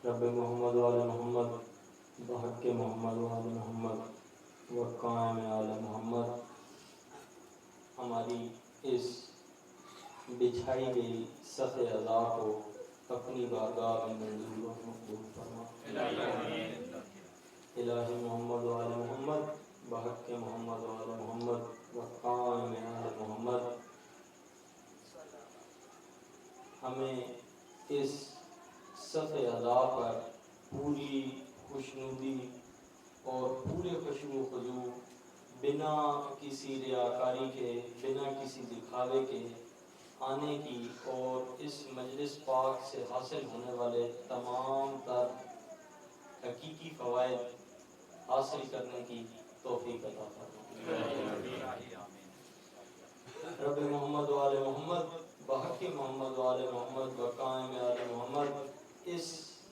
رب محمد وآل محمد بحق محمد وآل محمد وقائم آل محمد ہماری اس بچھائی گئی صف عزا کو اپنی بارگاہ میں منظور و مقبول فرما۔ الہی محمد وآل محمد بحق محمد وآل محمد وقائم آل محمد ہمیں اس صف عزا پر پوری خوشنودی اور پورے خشوع و خضوع بنا کسی ریاکاری کے، بنا کسی دکھاوے کے آنے کی اور اس مجلس پاک سے حاصل ہونے والے تمام تر حقیقی فوائد حاصل کرنے کی توفیق عطا فرما۔ رب محمد وآل محمد بحق محمد وآل محمد وقائم آل محمد اس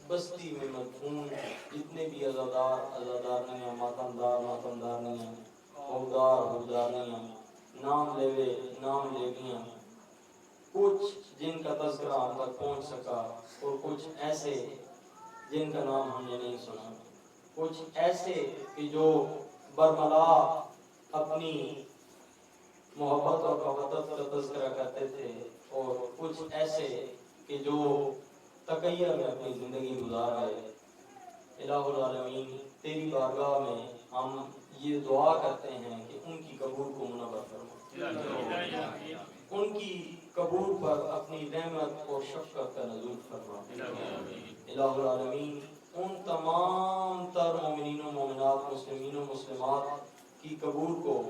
بستی میں مدفون جتنے بھی عزادارنیاں، ماتمدارنیاں، حقدارنیاں، نام لیوے نام لیویاں، کچھ جن کا تذکرہ ہم تک پہنچ سکا اور کچھ ایسے جن کا نام ہم نے نہیں سنا، کچھ ایسے کہ جو برملا اپنی محبت اور مودت کا تذکرہ کرتے تھے اور کچھ ایسے کہ جو تقیہ میں اپنی زندگی گزار گئے۔ الہ العالمین تیری بارگاہ میں ہم یہ دعا کرتے ہیں کہ ان کی قبول کو منور فرما، ان کی قبول پر اپنی رحمت اور شفقت کا نزول فرما۔ الہ العالمین ان تمام تر مومنین و مومنات، مسلمین و مسلمات کی قبول کو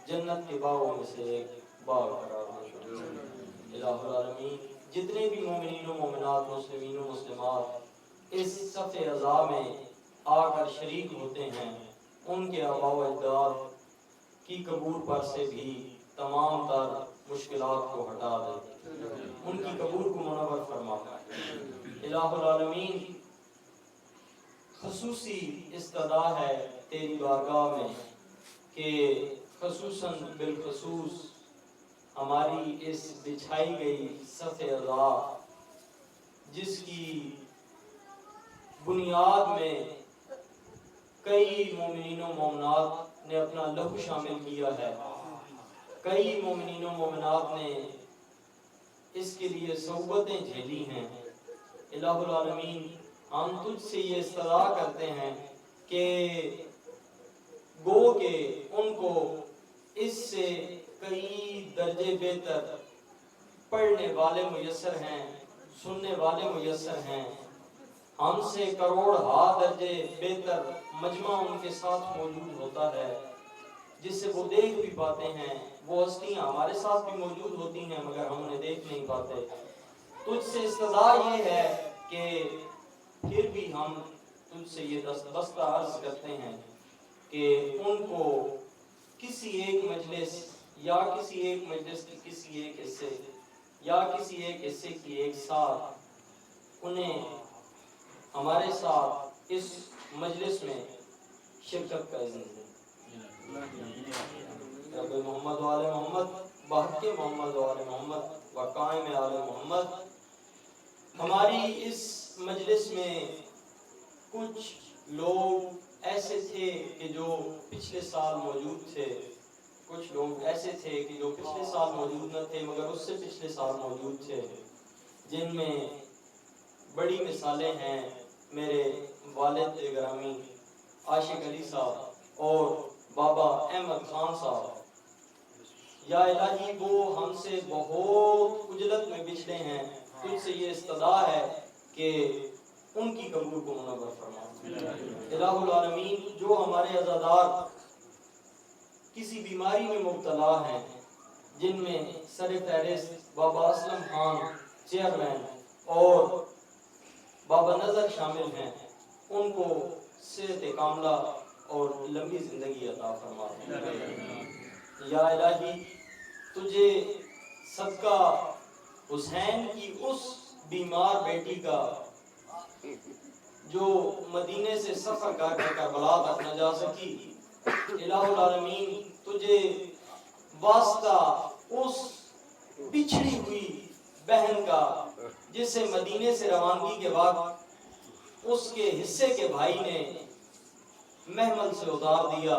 جنت کے باغوں میں سے ایک باغ قرار دے۔ الہ العالمین جتنے بھی مومنین و مومنات، مسلمین و مسلمات اس صف عزا میں آ کر شریک ہوتے ہیں، ان کے آباء و اجداد کی قبول پر سے بھی تمام تر مشکلات کو ہٹا دے، ان کی قبول کو منور فرما۔ الہ العالمین خصوصی استدعا ہے تیری بارگاہ میں کہ خصوصاً بالخصوص ہماری اس بچھائی گئی صف عزا جس کی بنیاد میں کئی مومنین و مومنات نے اپنا لہو شامل کیا ہے، کئی مومنین و مومنات نے اس کے لیے صعوبتیں جھیلی ہیں۔ الہ العالمین ہم تجھ سے یہ استدعا کرتے ہیں کہ گو کہ ان کو اس سے کئی درجے بہتر پڑھنے والے میسر ہیں، سننے والے میسر ہیں، ہم سے کروڑ ہا درجے بہتر مجمع ان کے ساتھ موجود ہوتا ہے جس سے وہ دیکھ بھی پاتے ہیں، وہ ہستیاں ہمارے ساتھ بھی موجود ہوتی ہیں مگر ہم انہیں دیکھ نہیں پاتے۔ تجھ سے استدعا یہ ہے کہ پھر بھی ہم تجھ سے یہ دستبستہ عرض کرتے ہیں کہ ان کو کسی ایک مجلس یا کسی ایک مجلس کی کسی ایک حصے یا کسی ایک حصے کی ایک ساتھ انہیں ہمارے ساتھ اس مجلس میں شرکت کا اذن دے۔ رب محمد وآل محمد بحق محمد وآل محمد وقائم آل محمد ہماری اس مجلس میں کچھ لوگ ایسے تھے کہ جو پچھلے سال موجود تھے، کچھ لوگ ایسے تھے کہ جو پچھلے سال موجود نہ تھے مگر اس سے پچھلے سال موجود تھے، جن میں بڑی مثالیں ہیں میرے والد گرامی عاشق علی صاحب اور بابا احمد خان صاحب۔ یا الہی وہ ہم سے بہت عجلت میں بچھڑے ہیں، تجھ سے یہ استدعا ہے کہ ان کی قبول کو منور فرما۔ الہ العالمین جو ہمارے عزادار کسی بیماری میں مبتلا ہیں، جن میں سر فہرست بابا اسلم خان چیئرمین اور بابا نظر شامل ہیں، ان کو صحت کاملہ اور لمبی زندگی عطا فرما۔ یا الہی تجھے صدقہ حسین کی اس بیمار بیٹی کا جو مدینے سے سفر کر کر کربلا تک نہ جا سکی، الہ العالمین تجھے واسطہ اس بچھڑی ہوئی بہن کا جسے مدینے سے روانگی کے بعد اس کے حصے کے بھائی نے محمل سے اتار دیا.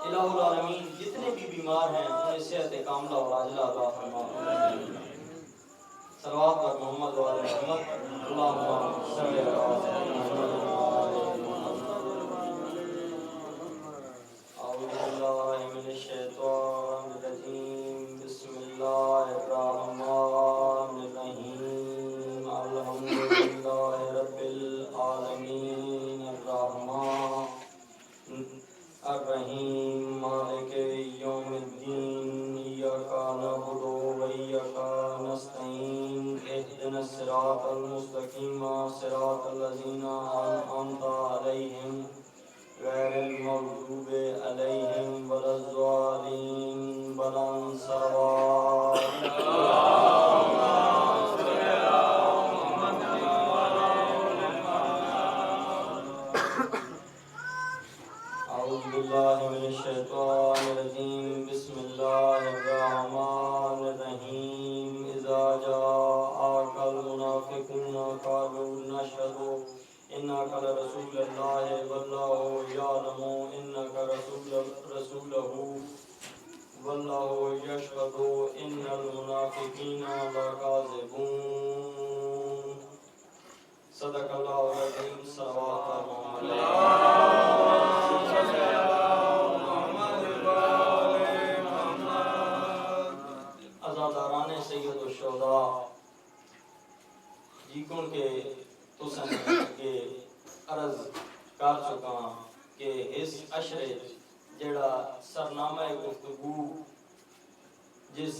الہ العالمین جتنے بھی بیمار ہیں انہیں صحت کاملہ اور عاجلہ عطا فرما. صلوات پر محمد و آل محمد. اللہم صلی علی محمد. اعوذ باللہ من الشیطان الرجیم. بسم اللہ الرحمن الرحیم. الحمدللہ رب العالمین الرحمن الرحیم مالک یوم الدین. ایاک نعبد و ایاک نستعین. اهدنا الصراط المستقیم صراط الذین انعمت علیہم غیر المغضوب علیہم ولا الضالین. بلند صلوات. اعوذ باللہ من الشیطان الرجیم. بسم اللہ الرحمن الرحیم. اذا جاءك المنافقون قالوا نشهد إنك لرسول الله والله يعلم إنك رسوله والله يشهد إن المنافقين لكاذبون. صدق الله العظيم. صلوات عزاداران سید الشہداء جی کون کے تسن کے عرض کر چکا کہ اس عشرے جڑا سرنامہ گفتگو جس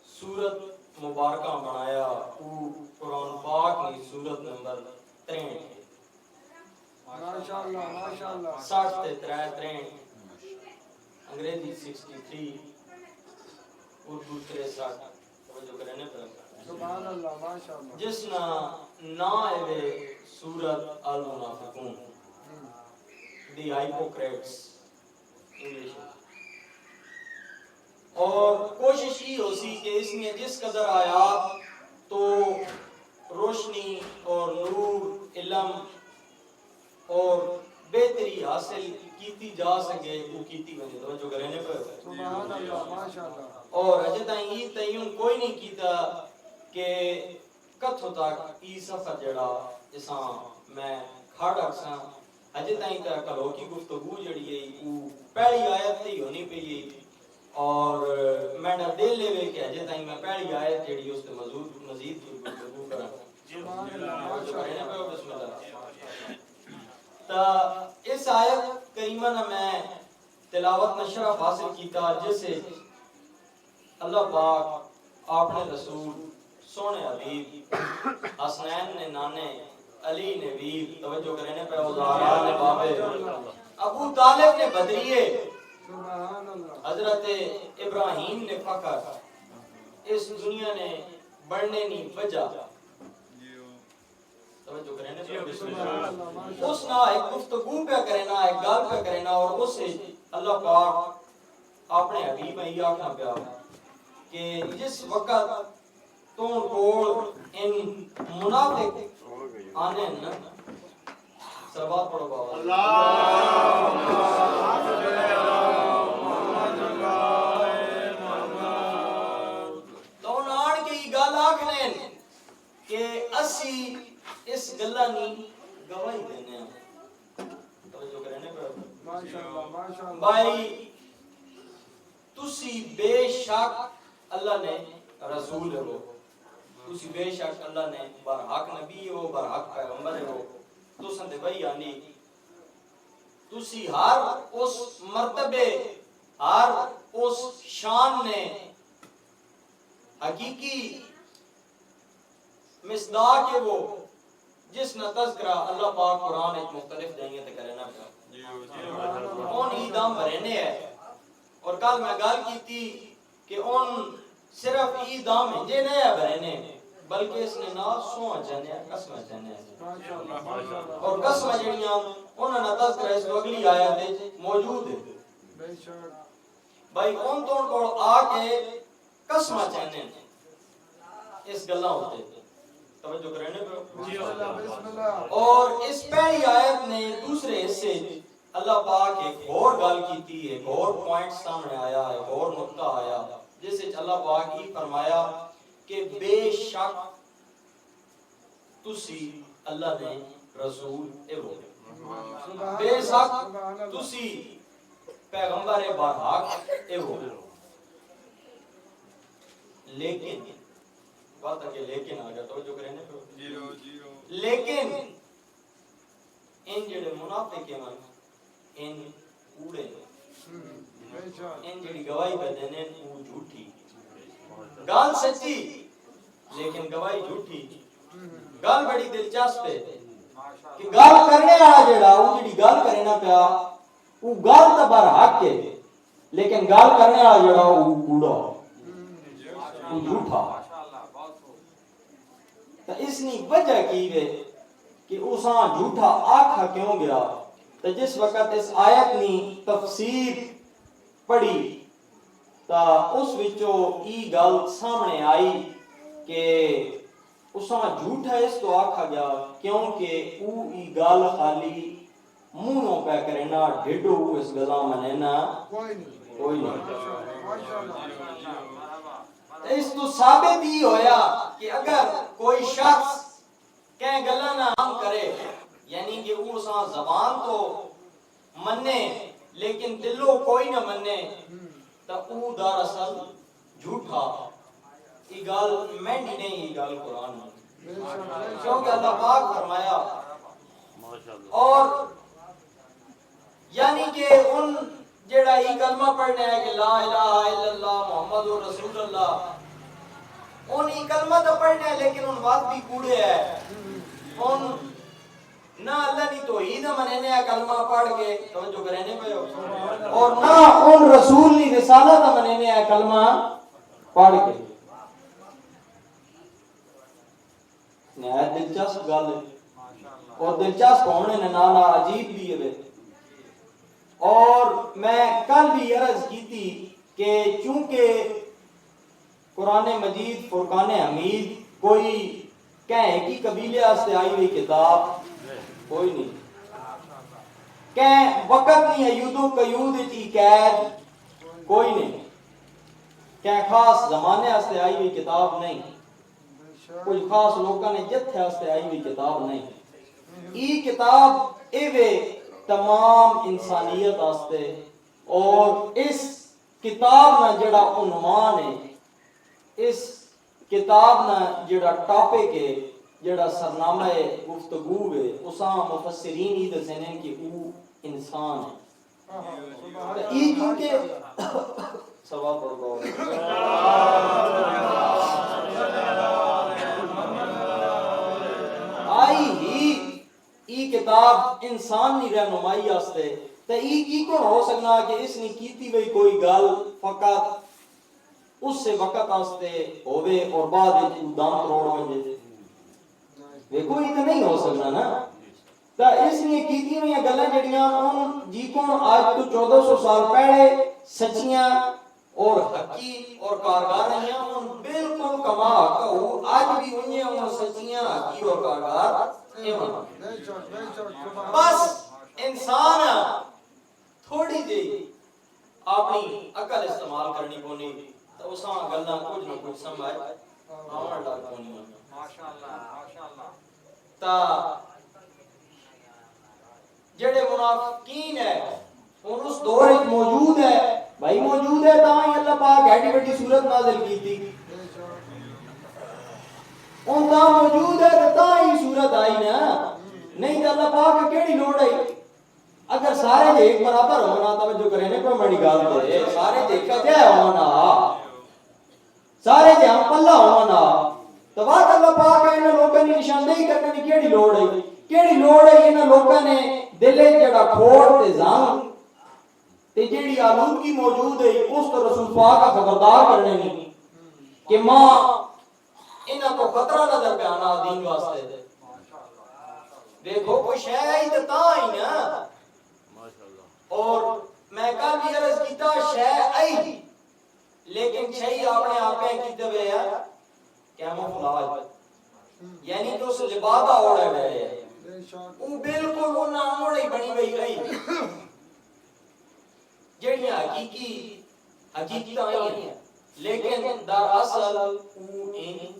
سورت مبارکہ بنایا وہ قرآن پاک کی سورت نمبر 63 ماشاءاللہ ماشاءاللہ 60 تے 63 انگریزی 63 اردو 63 توجہ کرنے پر سبحان اللہ ماشاءاللہ جس نا ہے سورت المنافقون دی ہائپوکریٹس انگلش. اور کوشش یہ ہو سی کہ اس میں جس قدر آیات تو روشنی اور نور علم اور بہتری حاصل کیتی جا سکے وہ کیتی بنے. توجہ کرنے پر سبحان اللہ ماشاءاللہ. اور اجے تائیں یہ تعین کوئی نہیں کیتا کہ کتھوں تک ای سفر جڑا اساں میں کھاڑا ساں اجے تائیں تے کلو کی گفتگو جڑی ہے وہ پہلی آیت تے ہونی پئی اور میں نہ دل لے وے کہ اجے تائیں میں پہلی آیت جڑی اس تے مزید گفتگو کراں. سبحان اللہ. بسم اللہ. تا اس آیت کریمہ نے میں تلاوت میں شرف حاصل کیتا جسے اللہ پاک اپنے رسول سونے حبیب حسنین نے نانے علی نے ویر توجہ کرنے پہ وزارات نے بابے ابو طالب نے بدریے حضرت ابراہیم نے فخر اس دنیا نے بڑھنے نہیں وجہ توجہ کرنے پہ بسم اللہ. اس نا ایک گفتگو پہ کرنا ایک گل پہ کرنا اور اس سے اللہ پاک اپنے حبیب میں یہ آخنا پیا کہ جس وقت تو کوڑ ان منافق آنے نا سلوات پڑھو بابا اللہم صلی علی محمد. تو نان کی گل آکھنے کہ اسی اس گلہ نہیں گواہی دینے ہیں. توجہ کرنے پر ماشاءاللہ ماشاءاللہ. بھائی تسی بے شک اللہ نے رسول ہو تسی بے شک اللہ نے برحق نبی ہو برحق پیغمبر ہو تو سندے بھائی یعنی تسی ہر اس مرتبے ہر اس شان نے حقیقی مصداق ہے وہ جس نہ تذکرہ اللہ پاک قرآن ایک مختلف دائیں تے کرے نا ان ایدام بھرنے ہے. اور کل میں گل کی تھی کہ ان صرف ایدام ہنجے نہیں ہے بھرنے بلکہ اس نے نا سوہ جانے قسمہ جانے اور قسمہ جڑیاں انہوں نے تذکرہ اس اگلی آیت موجود ہے. بھائی ان تو کو آ کے قسمہ جانے اس گلہ ہوتے توجہ کرنے پہ بسم اللہ. اور اس پہلی آیت نے دوسرے حصے اللہ پاک ایک اور گل کیتی ہے، ایک اور پوائنٹ سامنے آیا، ایک اور نقطہ آیا جس وچ اللہ پاک ہی فرمایا کہ بے شک تسی اللہ نے رسول ایو بے شک تسی پیغمبر برحق ایو لیکن بات ہے کہ لیکن آ گیا توجہ کرنے پہ لیکن ان جڑے منافق ہیں ان کوڑے ان جڑی گواہی پہ دینے وہ جھوٹی گال سچی لیکن گواہی جھوٹی گال بڑی دلچسپ ہے کہ گال کرنے والا جڑا وہ جڑی گال کرے نہ پیا وہ گال تو برحق ہے لیکن گال کرنے والا جڑا وہ کوڑا وہ جھوٹا تو اس نے وجہ کی ہے کہ اساں جھوٹا آکھا کیوں گیا تو جس وقت اس آیت نی تفسیر پڑھی تا اس وچوں ای گل سامنے آئی کہ اساں جھوٹا اس تو آکھا گیا کیونکہ او ای گل خالی منہوں پہ کرنا ڈھڈو اس گلا منینا کوئی نہیں. اس تو ثابت ہی ہویا کہ اگر کوئی شخص کہیں گلا نہ ہم کرے یعنی کہ وہ ساں زبان تو مننے لیکن دلوں کوئی نہ مننے تو او دراصل جھوٹا. یہ گل مہنگی نہیں، یہ گل قرآن میں کیونکہ اللہ پاک فرمایا اور یعنی کہ ان جڑا یہ کلمہ پڑھنے ہے کہ لا الہ الا اللہ محمد رسول اللہ ان یہ کلمہ تو پڑھنے ہیں لیکن ان بات بھی کوڑے ہے ان نہ اللہ نے توحید مننے ہے کلمہ پڑھ کے توجہ کرنے پہ اور نہ ان رسول نے رسالت مننے ہے کلمہ پڑھ کے. نہایت دلچسپ گل ہے اور دلچسپ ہونے نے نانا عجیب بھی ہے. اور میں کل بھی عرض کی تھی کہ چونکہ قرآن مجید فرقان حمید کوئی کہیں کی قبیلے واسطے آئی ہوئی کتاب کوئی نہیں، کہیں وقت نہیں ہے یودو قیود کی قید کوئی نہیں، کہیں خاص زمانے واسطے آئی ہوئی کتاب نہیں، کوئی خاص لوگوں نے جتھے واسطے آئی ہوئی کتاب نہیں. یہ کتاب ایوے تمام انسانیت واسطے اور اس کتاب نہ جڑا عنوان ہے اس کتاب نہ جڑا ٹاپک ہے جڑا سرنامہ گفتگو ہے اساں مفسرین ہی دسنے کہ وہ انسان ہے. یہ کیونکہ ثواب پڑھو آئی ہی ای کتاب انسان نی رہنمائی واسطے تے ای کی کون ہو سکنا کہ اس نے کیتی ہوئی کوئی گل فقط اس سے وقت واسطے ہوے اور بعد وچ دم توڑ ونجے دیکھو یہ تو نہیں ہو سکنا نا. تا اس نے کیتی ہوئی گلاں جڑیاں ان جی کون آج تو 1400 سال پہلے سچیاں اور حقی اور کارگر ہیں ان بالکل کما کہ آج بھی انہیں ان سچیاں حقی اور کارگر بس انسان تھوڑی جی اپنی عقل استعمال کرنی پونی تو اساں گلاں کچھ نہ کچھ سمجھ آون لگ پونی ماشاءاللہ. تا جڑے منافقین ہے ان اس دور وچ موجود ہے بھائی موجود ہے تاں ہی اللہ پاک ایڈی بڑی صورت نازل کیتی ان تا موجود ہے تاں ہی صورت آئی نا نہیں تو اللہ پاک کیڑی لوڑ ہے. اگر سارے دے ایک برابر ہونا توجہ کرے نے کوئی بڑی گل تے سارے دے کتے ہونا سارے دے ہم پلہ ہونا تو بات اللہ پاک ہے انہاں لوکاں دی نشاندہی کرنے دی کیڑی لوڑ ہے انہاں لوکاں نے دل وچ جڑا کھوڑ تے زنگ تے جیڑی آلودگی موجود ہے اس تو رسول پاک کا خبردار کرنے نہیں کہ ماں انہاں کو خطرہ نظر پہ آنا دین واسطے دیکھو کوئی شے آئی تو تاں ہی نا. اور میں کل بھی عرض کیتا شے آئی لیکن شے اپنے آپ کیتے ہوئے ہے کیموفلاج یعنی کہ اس لبادہ اوڑے ہوئے ہیں وہ بالکل وہ ناموڑی بنی ہوئی گئی جڑیاں حقیقت آئی ہیں لیکن در اصل وہ نہیں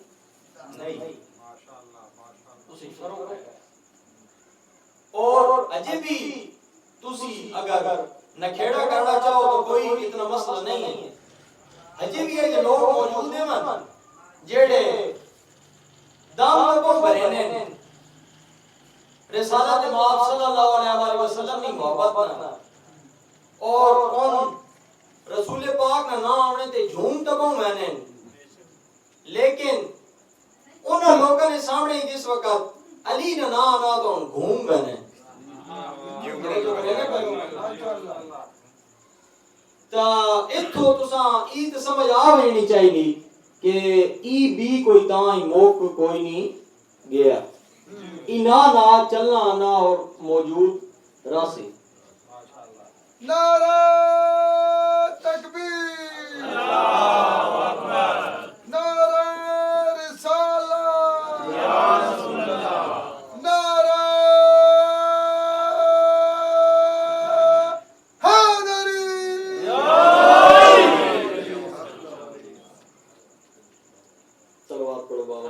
تسی فرق ہے اور اجے بھی تسی اگر نکھیڑا کرنا چاہو تو کوئی اتنا مسئلہ نہیں ہے اجے بھی یہ لوگ موجود ہیں من جیڑے دام کو برینے رسالت مآب صلی اللہ علیہ وسلم نے محبت نہ اور ان رسول پاک نہ آنے تے جھوم تکوں میں نے لیکن انہوں لوگوں نے سامنے جس وقت علی نہ آنا تو ان گھوم میں نے تا اتھو تساں ایت سمجھ آوے نہیں چاہیے کہ ای بھی کوئی تائیں موقع کوئی نہیں گیا اینا نہ چلنا آنا اور موجود راسی نعرہ تکبیر اللہ اکبر نعرہ رسالہ یا رسول اللہ نعرہ حیدری صلوات پڑھو بابا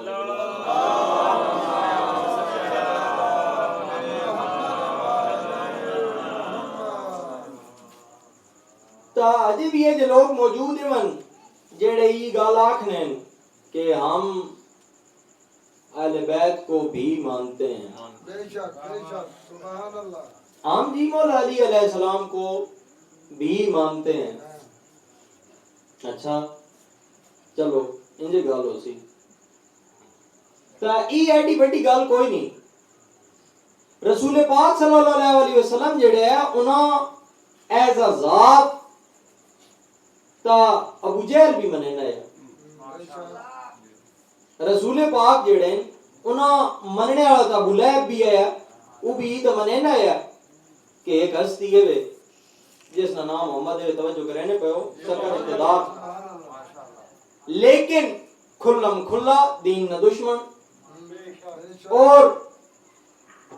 تا اجے بھی یہ لوگ موجود ہیں جڑے یہ گال آکھنے کہ ہم اہل بیت کو بھی مانتے ہیں بے شک سبحان اللہ ہم جی مولا علی علیہ السلام کو بھی مانتے ہیں اچھا چلو انجے گال ہو سی تا ای ایڈی بڑی گال کوئی نہیں رسول پاک صلی اللہ علیہ وسلم جڑے ہیں انہاں ایز اے ذات تا ابو جہل بھی مننا ہے رسول پاک جڑے انہاں مننے والا تا ابو لہب بھی ہے وہ بھی تو مننا ہے کہ ایک ہستی ہے جس کا نام محمد ہے توجہ کرنے پہ ہو سرکار اقتدار لیکن کھلم کھلا دین نہ دشمن اور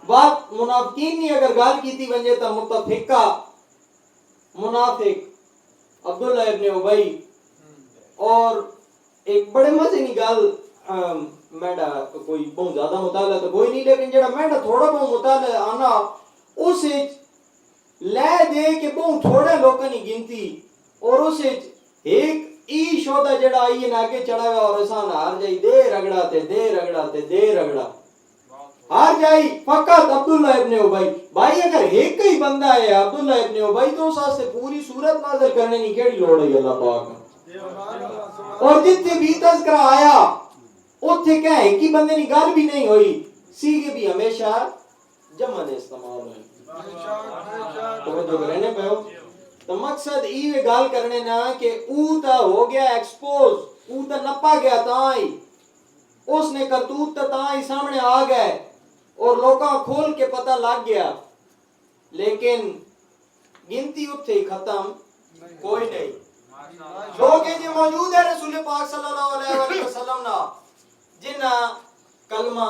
بات منافقین نے اگر گال کی تھی بنجے تا متفقہ منافق عبداللہ ابن ابی اور ایک بڑے مزے نہیں گال میڈا کوئی بہت زیادہ مطالعہ تو کوئی نہیں لیکن جڑا میڈا تھوڑا بہت مطالعہ آنا اسے لے دے کہ بہت تھوڑے لوگوں نے گنتی اور اسے ایک ای شودہ جڑا آئیے ناکے چڑھا گیا اور اسان ہار جائی دے رگڑا ہار جائی فقط عبداللہ ابن ابی بھائی اگر ایک ہی بندہ ہے عبداللہ ابن ابی تو اس سے پوری صورت نازل کرنے نہیں کیڑی لوڑ ہے اللہ پاک اور جتنے بھی تذکرہ آیا اتھے کیا ہے کہ بندے نے گال بھی نہیں ہوئی سیگے بھی ہمیشہ جمع نے استعمال ہوئی تو جو رہنے پہ ہو تو مقصد ایوے گال کرنے نا کہ اوتا ہو گیا ایکسپوز اوتا نپا گیا تائیں اس نے کرتوت تائیں سامنے آ گئے اور لوگاں کھول کے پتہ لگ گیا لیکن گنتی اتھے ہی ختم کوئی نہیں لوگ یہ موجود ہے رسول پاک صلی اللہ علیہ وسلم نا جنہ کلمہ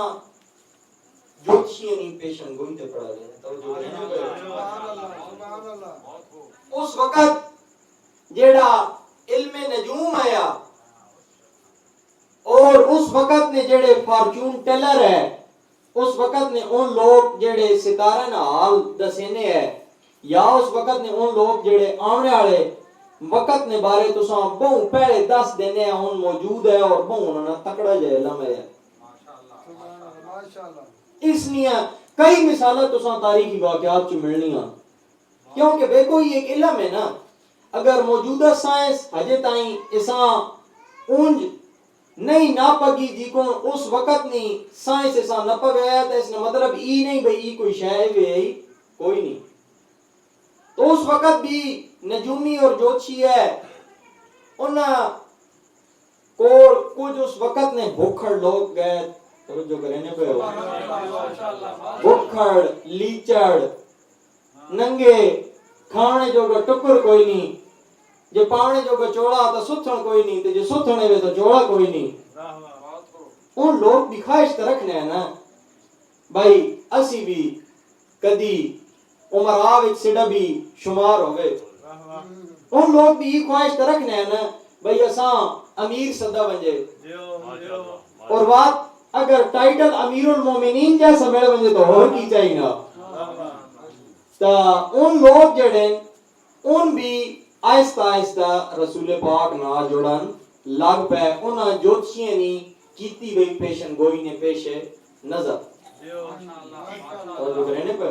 جوتشیاں نہیں پیشن گوئی تے پڑھا رہے ہیں اس وقت جیڑا علم نجوم آیا اور اس وقت نے جیڑے فارچون ٹیلر ہے اس وقت نے ان لوگ جیڑے ستارہ نہ حال دسینے ہے یا اس وقت نے ان لوگ جیڑے آنے والے وقت نے بارے تو ساں بہوں پہلے دس دینے ہیں ان موجود ہے اور بہوں انہوں نے تکڑا جائے علم ہے اس لیے کئی مثالیں تو ساں تاریخی واقعات چ ملنی ہیں کیونکہ دیکھو یہ ایک علم ہے نا اگر موجودہ سائنس ہجے تائیں اساں اونج نہیں نہ پگی جی کو اس وقت نہیں سائنس اساں نہ پگ گیا تو اس نے مطلب ای نہیں بھئی ای کوئی شے ہے کوئی نہیں تو اس وقت بھی نجومی اور جوتشی ہے انہاں کو کچھ اس وقت نے بھوکھڑ لوگ گئے توجہ کرنے پہ ہو بھوکھڑ لیچڑ ننگے کھانے جو کا ٹکر کوئی نہیں جو پانے جو کا چوڑا تو ستھن کوئی نہیں تو جو ستھنے وے تو چوڑا کوئی نہیں ان لوگ بھی خواہش تو رکھنے ہیں نا بھائی اسی بھی کدی عمرہ وچ سڈا بھی شمار ہوئے، ان لوگ بھی یہ خواہش تو رکھنے ہیں نا بھائی اساں امیر صدا بنجے، اور بات اگر ٹائٹل امیر المومنین جیسا مل بنجے تو اور کی چاہیے نا، تا ان لوگ جڑے ان بھی آہستہ آہستہ رسول پاک نہ جڑن لگ پے، انہاں جوتشیاں نی کیتی گئی پیشن گوئی نے پیش نظر توجہ کرنے پہ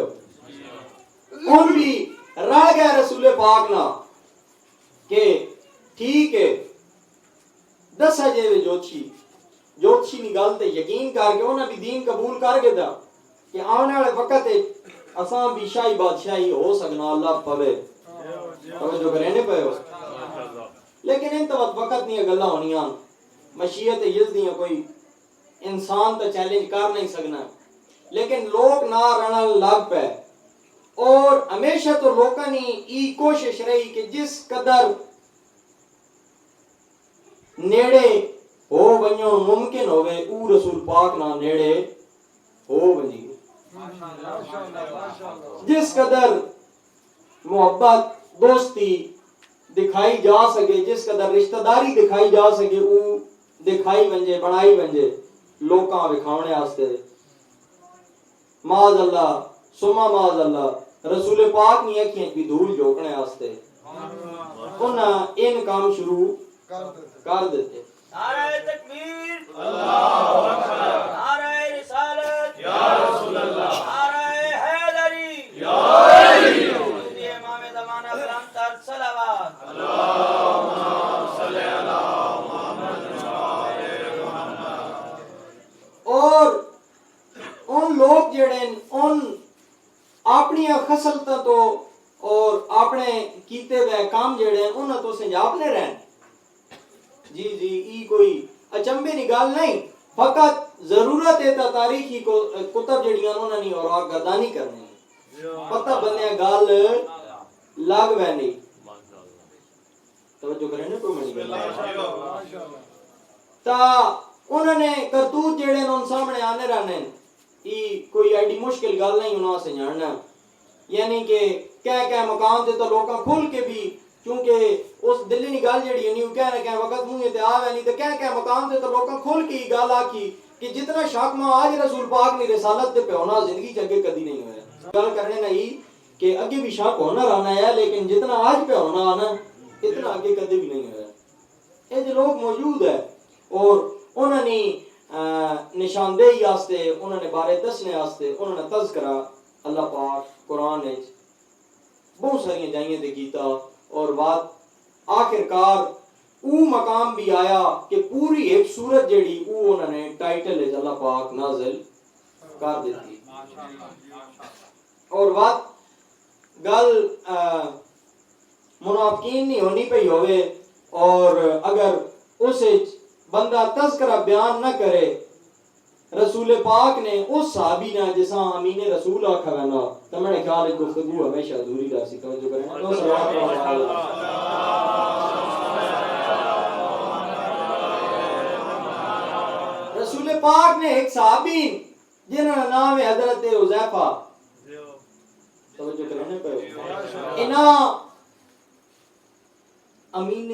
ان بھی رہ گئے رسول پاک نہ کہ ٹھیک ہے دس جے وے جوتشی نی گل تے یقین کر کے انہاں بھی دین قبول کر کے دا کہ آنے والے وقت اساں بھی شاہی بادشاہی ہو سکنا اللہ پوے توجہ کرنے پہ لیکن ان تو وقت نہیں گلاں ہونیاں مشیت یزدیاں کوئی انسان تو چیلنج کر نہیں سکنا، لیکن لوگ نہ رنن لگ پے اور ہمیشہ تو لوگوں نے ای کوشش رہی کہ جس قدر نیڑے ہو ونجو ممکن ہوئے او رسول پاک نہ نیڑے ہو ونجی، جس قدر محبت دوستی دکھائی جا سکے، جس قدر رشتہ داری دکھائی جا سکے او دکھائی ونجے بنائی ونجے لوکاں وکھاونے واسطے، معاذ اللہ سما معاذ اللہ رسول پاک نی اکھیاں کی دھول جھونکنے واسطے انہاں ان کام شروع کر دیتے۔ نعرہ تکبیر اللہ اکبر، نعرہ رسالت یا رسول اللہ، نعرہ حیدری یا علی، امام زمانہ کرام تر صلوات اللہم صلی علی محمد اور ان لوگ جڑے ان اپنی خصلتاں تو اور اپنے کیتے ہوئے کام جڑے انہاں تو سنجاپنے رہن، جی جی ای کوئی اچنبے کی گل نہیں، فقط ضرورت ہے تا تاریخی کتب جڑیاں انہاں نے اور گردانی کرنی پتہ بنیا گل لگ وے نہیں توجہ کریں نا کوئی میری گل تا انہوں نے کرتوت جڑے ان سامنے آنے رہنے ای کوئی ایڈی مشکل گل نہیں انہوں سے جاننا، یعنی کہ کہہ مقام تے تو لوکاں کھل کے بھی کیونکہ اس دلی نی گل جڑی ہے نہیں کہنا کہ وقت منہ تے آوے نہیں تے کہہ مقام تے تو لوکاں کھل کے گل آکھی کہ جتنا شک میں آج رسول پاک نے رسالت تے پہ ہونا زندگی چگے کدی نہیں ہویا، گل کرنے نہیں کہ اگے بھی شک ہونا رہنا ہے لیکن جتنا آج پہ ہونا نا اتنا آگے کدی بھی نہیں ہویا، یہ جو لوگ موجود ہے اور انہوں نے نشاندہی واسطے انہوں نے بارے دسنے واسطے انہوں نے تذکرہ اللہ پاک قرآن وچ بہت ساری جائیں تے کیتا اور بات آخر کار او مقام بھی آیا کہ پوری ایک سورت جڑی او انہوں نے ٹائٹل اللہ پاک نازل کر دیتی اور بات گل منافقین نہیں ہونی پئی ہوئے اور اگر اس بندہ تذکرہ بیان نہ کرے رسول پاک نے اس صحابی نے جسا امین رسول آکھا نا تو میرے خیال ہے گفتگو ہمیشہ ادھوری رہ سی توجہ کریں رسول پاک نے ایک صحابی جنہوں کا نام ہے حضرت حذیفہ توجہ کریں پہ انہاں امین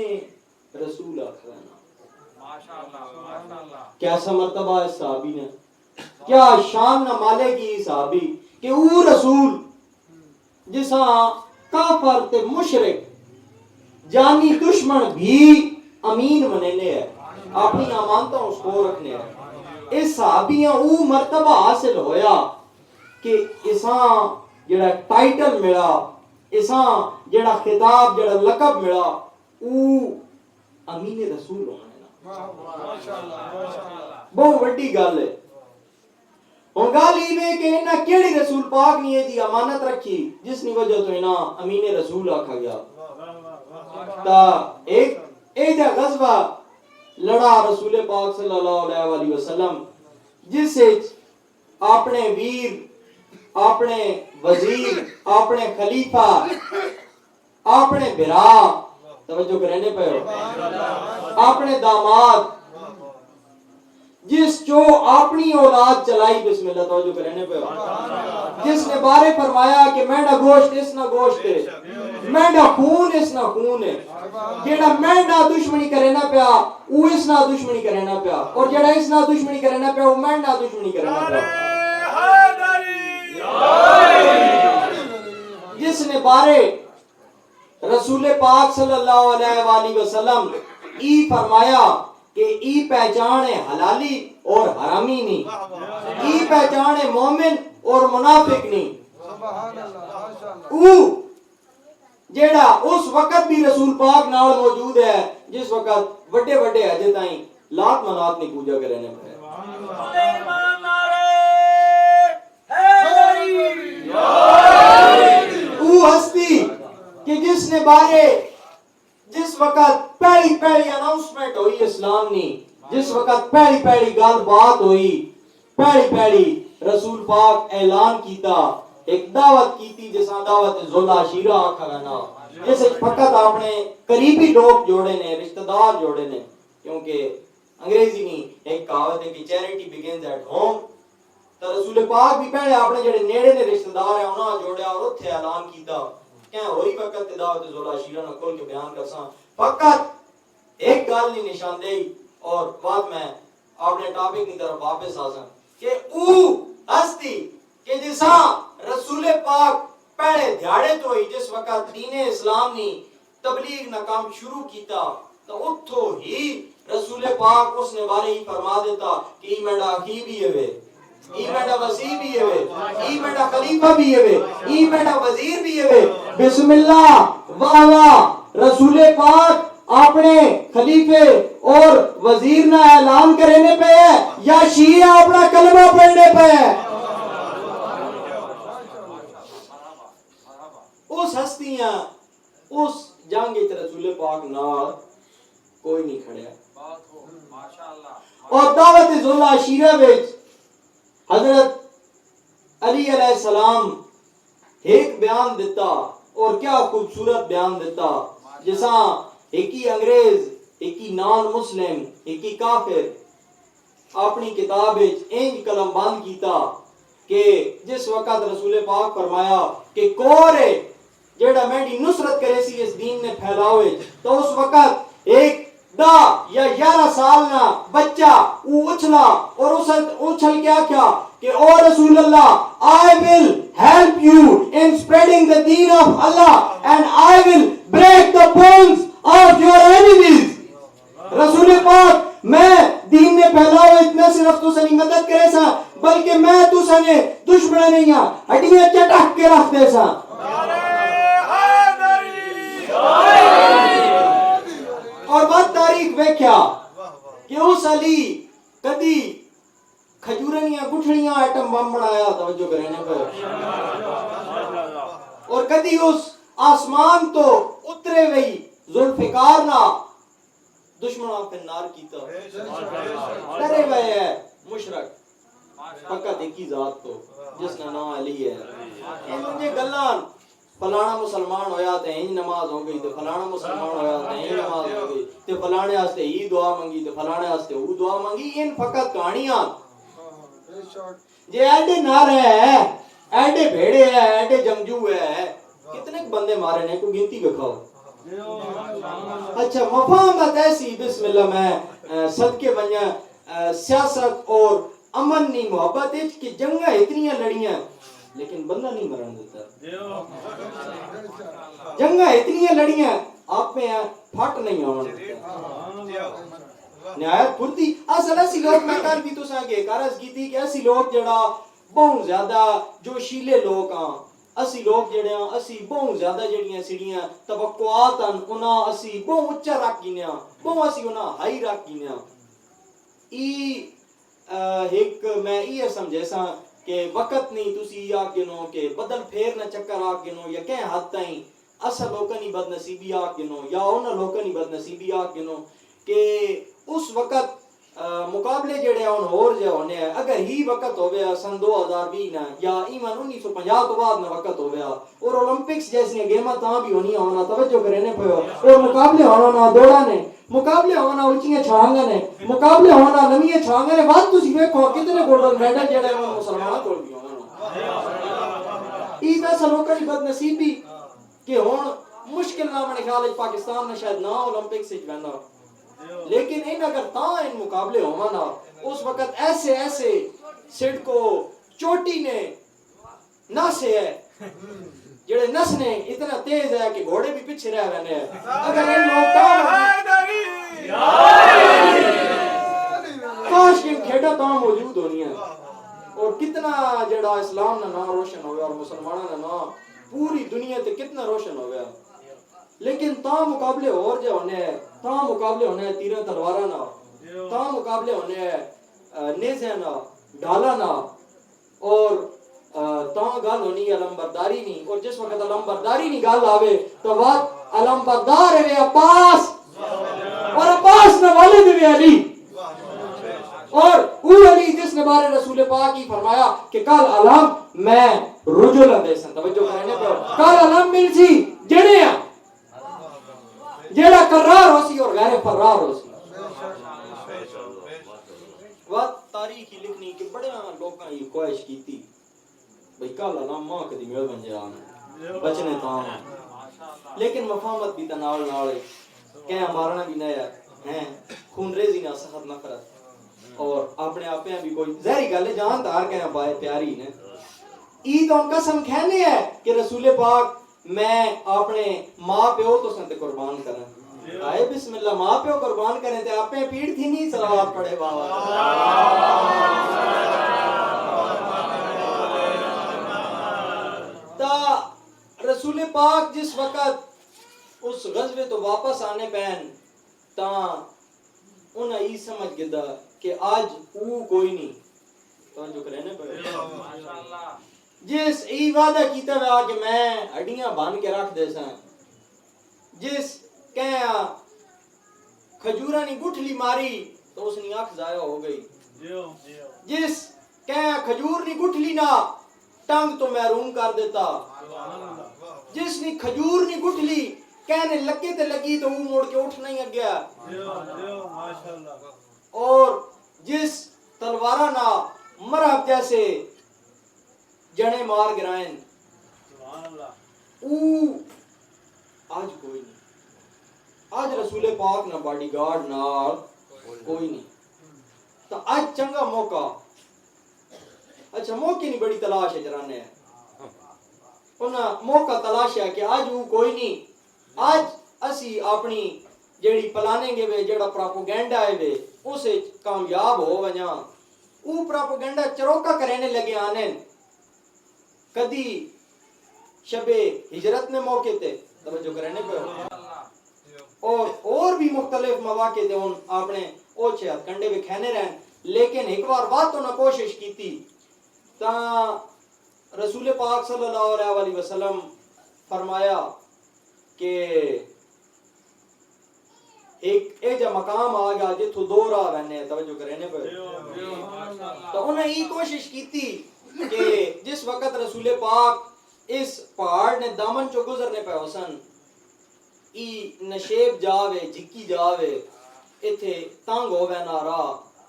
رسول آکھا نا کیسا مرتبہ ہے صحابی نے کیا شان نہ مالے کی صحابی کہ وہ رسول جسا کافر تے مشرک جانی دشمن بھی امین مننے ہے اپنی امانتوں اس کو رکھنے ہے اس صحابیاں وہ مرتبہ حاصل ہویا کہ اساں جڑا ٹائٹل ملا اساں جڑا خطاب جڑا لقب ملا وہ امین رسول ہونا بہت وڈی گل ہے ہوں گل یہ کہ انہاں کیڑی رسول پاک نے یہ امانت رکھی جس کی وجہ تو انہاں امین رسول آکھا گیا تا ایک ایجا غزوہ لڑا رسول پاک صلی اللہ علیہ وسلم جس اپنے ویر اپنے وزیر اپنے خلیفہ اپنے بھرا توجہ کرنے پہ اپنے داماد جس جو اپنی اولاد چلائی بسم اللہ توجہ کرنے پہ جس نے بارے فرمایا کہ مینڈا گوشت اس نہ گوشت ہے مینڈا خون اس نہ خون ہے جیڑا مینڈا دشمنی کرے نہ پیا وہ اس نہ دشمنی کرے نہ پیا اور جیڑا اس نہ دشمنی کرے نہ پیا وہ مینڈا دشمنی کرے نہ پیا جس نے بارے رسول پاک صلی اللہ علیہ وآلہ وسلم ای فرمایا کہ ای پہچان ہے حلالی اور حرامی نہیں ای پہچان ہے مومن اور منافق نہیں سبحان اللہ ماشاءاللہ او جیڑا اس وقت بھی رسول پاک نال موجود ہے جس وقت بڑے بڑے حج تائیں لات منات نہیں پوجا کرنے پہ سلیمان نعرہ حیدری او ہستی کہ جس نے بارے جس وقت پہلی اناؤنسمنٹ ہوئی اسلام نی جس وقت پہلی گل بات ہوئی پہلی رسول پاک اعلان کیتا ایک دعوت کیتی جساں دعوت ذولا شیرہ آکھا گنا جس فقط اپنے قریبی لوگ جوڑے نے رشتہ دار جوڑے نے کیونکہ انگریزی میں ایک کہاوت ہے کہ چیریٹی بگنز ایٹ ہوم تو رسول پاک بھی پہلے اپنے جڑے نیڑے نے رشتہ دار ہیں انہاں جوڑیا اور اتھے اعلان کیتا کہ ہوئی وقت دعوت ذولا شیرہ نہ کھول کے بیان کرساں فقط ایک گل نہیں نشاندہی اور بعد میں اپنے ٹاپک کی طرف واپس آساں کہ او ہستی کہ جساں رسول پاک پہلے دھیاڑے تو ہی جس وقت دین اسلام نے تبلیغ نہ کام شروع کیتا تو اتھو ہی رسول پاک اس نے بارے ہی فرما دیتا کہ ای میڈا اخی بھی ہے ای میڈا وزیر بھی ہے ای میڈا خلیفہ بھی ہے ای میڈا وزیر بھی ہے بسم اللہ واہ واہ رسول پاک اپنے خلیفے اور وزیر نہ اعلان کرنے پہ ہے یا شیعہ اپنا کلمہ پڑھنے پہ ہے اس ہستیاں اس جنگ رسول پاک نال کوئی نہیں کھڑیا اور دعوت ذولا شیرہ وچ حضرت علی علیہ السلام ایک بیان دیتا اور کیا خوبصورت بیان دیتا جیسا ایک ہی انگریز ایک ہی نان مسلم ایک ہی کافر اپنی کتاب انج قلم بند کیتا کہ جس وقت رسول پاک فرمایا کہ کورے جیڑا میڈی نصرت کرے سی اس دین نے پھیلاوے تو اس وقت ایک 10 یا 11 سال نہ بچہ وہ اچھلا اور اس اچھل کیا کہ او رسول اللہ I will help you in spreading the deen of Allah and I will break the bones of your enemies رسول پاک میں دین میں پھیلاؤ اتنا صرف تو سنی مدد کرے سا بلکہ میں تو سنے دشمن نہیں ہاں ہڈیاں چٹک کے رکھ دے سا اور بات تاریخ ویکھیا کہ اس علی کدی کھجورنیاں گٹھڑیاں ایٹم بم بنایا توجہ کرنے پر اور کدی اس آسمان تو اترے وئی ذوالفقار نہ دشمنوں پہ نار کیتا ڈرے ہوئے ہے مشرک فقط ایک ہی ذات تو جس کا نام علی ہے ان مجھے گلان فلانا مسلمان ہویا تے انج نماز ہو گئی تے فلانا مسلمان ہویا تے انج نماز ہو گئی تے فلانے واسطے ہی دعا منگی تے فلانے واسطے وہ دعا منگی ان فقط کہانیاں جے ایڈے نار ہے ایڈے بھیڑے ہے ایڈے جنگجو ہے کتنے بندے مارے نے کوئی گنتی بکھاؤ اچھا مفاہمت ایسی بسم اللہ میں صدقے بنیا سیاست اور امن نہیں محبت ہے کہ جنگاں اتنی لڑیاں لیکن بندہ نہیں مرن دیتا جنگاں اتنی لڑیاں آپ میں پھٹ نہیں آن نہایت پھرتی اصل ایسی لوگ میں کل بھی تو ساں کے کارز کی تھی کہ ایسی لوگ جڑا بہت زیادہ جو شیلے لوگ ہاں اسی لوگ جڑے ہیں اسی بہت زیادہ جڑیاں سڑیاں توقعات ہیں انہاں اسی بہت اچھا رکھ گینے بہت اسی انہاں ہائی رکھ گینے ایک میں یہ سمجھے سا کہ وقت نہیں تسی آگ گنو کہ بدل پھیر نہ چکر آگ گنو یا کہیں حد تائیں اصل لوکانی بد نصیبی آگ گنو یا انہاں لوکانی بد نصیبی آگ گنو کہ اس وقت مقابلے جڑے ہیں اور جو ہونے ہیں اگر ہی وقت ہو گیا سن 2020 نا یا ایمان 1950 تو بعد میں وقت ہو گیا اور اولمپکس جیسے گیمہ تاں بھی ہونی ہونا توجہ کرنے پہ اور مقابلے ہونا نا دوڑا نے مقابلے ہونا اونچیاں چھانگاں نے مقابلے ہونا لمیاں چھانگاں نے وقت تسی ویکھو کتنے گولڈن میڈل جڑے مسلماناں کول بھی ہونا ای ویسا لوکاں دی بد نصیبی کہ ہن مشکل نہ بنے خیال پاکستان نے شاید نہ اولمپکس وچ وینا لیکن ان اگر تاں ان مقابلے ہونا نا اس وقت ایسے ایسے سڑکو چوٹی نے ناسے ہے جڑے نسنے اتنا تیز ہے کہ گھوڑے بھی پیچھے رہ رہے ہیں اگر ان لوگ کاش کہ کھیڑا تاں موجود ہونی ہے اور کتنا جڑا اسلام نہ نام روشن ہو گیا اور مسلمانوں کا نام پوری دنیا تے کتنا روشن ہو گیا لیکن تاں مقابلے اور جو ہونے ہیں تاں مقابلے ہونے ہیں تیرہ تلوارہ نہ تاں مقابلے ہونے ہیں نیزے نہ ڈھالا نہ اور تاں گل ہونی علم برداری نہیں اور جس وقت علم برداری نہیں گل آوے تو بات علم بردار ہے عباس اور عباس نے والد ہے علی اور وہ علی جس نے بارے رسول پاک ہی فرمایا کہ کل علم میں رجل دیسن توجہ کرنے پہ کل علم مل سی جڑے ہیں جیڑا قرار ہو سی اور غیر فرار ہو سی وقت تاریخی لکھنی کہ بڑے لوگاں یہ خواہش کی تھی بھئی کل علم ماں کدی میل بن جانا بچنے تاں لیکن مفاہمت بھی تناول نالے کہیں مارنا بھی نیا ہیں خون ریزی نہ سخت نفرت اور اپنے آپ بھی کوئی ظاہری گل ہے جان دار کہیں پائے پیاری نے عید ان قسم کہنے ہے کہ رسول پاک میں اپنے ماں پیو تو سنتے قربان کریں آئے بسم اللہ ماں پیو قربان کریں تے آپ پیڑ تھی نہیں صلوات پڑھے بابا تا رسول پاک جس وقت اس غزوے تو واپس آنے پہن تا انہاں یہ سمجھ گدا کہ آج او کوئی نہیں تو جو کرنے پڑے جس ای وعدہ کیتا ہوا کہ میں ہڈیاں بان کے رکھ دے ساں جس کہاں کھجورہ نہیں گٹھلی ماری تو اس نے آنکھ ضائع ہو گئی جس کہاں کھجور نہیں گٹھلی نہ ٹنگ تو محروم کر دیتا جس نے کھجور نہیں گٹھلی کہنے لگے تے لگی تو وہ موڑ کے اٹھ نہیں گیا اور جس تلوارہ نہ مرحب جیسے جنے مار گرائیں او آج کوئی نہیں آج رسول پاک نہ باڈی گارڈ نہ کوئی نہیں تو آج چنگا موقع اچھا موقع نہیں بڑی تلاش ہے جرانے ہیں انہاں موقع تلاش ہے کہ آج وہ کوئی نہیں آج اسی اپنی جیڑی پلانے گے وے جیڑا پراپوگینڈا ہے وے اسے کامیاب ہو ونجا وہ پراپوگینڈا چروکا کرنے لگے آنے کدی شب ہجرت میں موقع تھے توجہ کرنے پہ اور بھی مختلف مواقع تھے ان اپنے اوچھے ہاتھ کنڈے بھی کھینے رہن لیکن ایک بار بات تو نہ کوشش کی تھی تا رسول پاک صلی اللہ علیہ وسلم فرمایا کہ ایک جا مقام آ گیا جتھو دو راہ رہنے توجہ کرنے پہ تو انہیں یہ کوشش کی تھی کہ جس وقت رسول پاک اس پہاڑ نے دامن چو گزرنے پہ حسن ای نشیب جاوے جھکی جاوے ایتھے تانگ ہووے نارا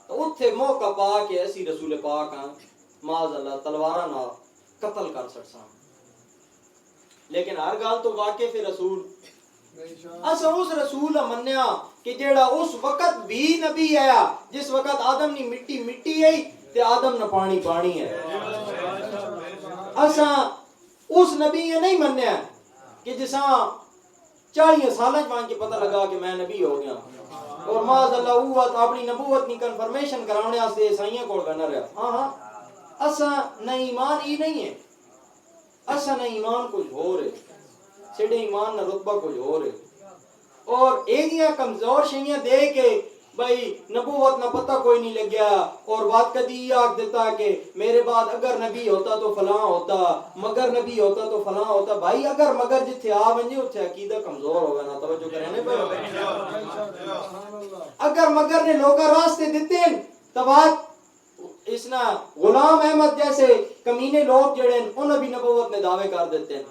تو اتھے موقع پا کے ایسی رسول پاک ہاں معاذ اللہ تلوارہ نہ قتل کر سکساں لیکن ہر گال تو واقع پھر رسول اسا اس رسول منیا کہ جیڑا اس وقت بھی نبی آیا جس وقت آدم نی مٹی مٹی ہے تے آدم نہ پانی پانی ہے اسا اس نبی یہ نہیں منیا کہ جساں 40 سالہ جوان کے پتہ لگا کہ میں نبی ہو گیا اور معاذ اللہ وہ اپنی نبوت نی کنفرمیشن کرانے واسطے عیسائیاں کول بنا رہا ہاں اسا نہ ایمان ہی نہیں ہے اسا نہ ایمان کچھ ہو رہے سیڑے ایمان نہ رتبہ کچھ ہو رہے اور ایدیاں کمزور شیئیں دے کے بھائی نبوت نہ پتہ کوئی نہیں لگ گیا اور بات کدی یہ آگ دیتا کہ میرے بعد اگر نبی ہوتا تو فلاں ہوتا مگر نبی ہوتا تو فلاں ہوتا بھائی اگر مگر جتھے آ ونجے اتھے عقیدہ کمزور ہوگا نا توجہ کرنے پہ اگر مگر نے لوگا راستے دیتے ہیں تبات اس نا غلام احمد جیسے کمینے لوگ جڑے انہوں بھی نبوت نے دعوے کر دیتے ہیں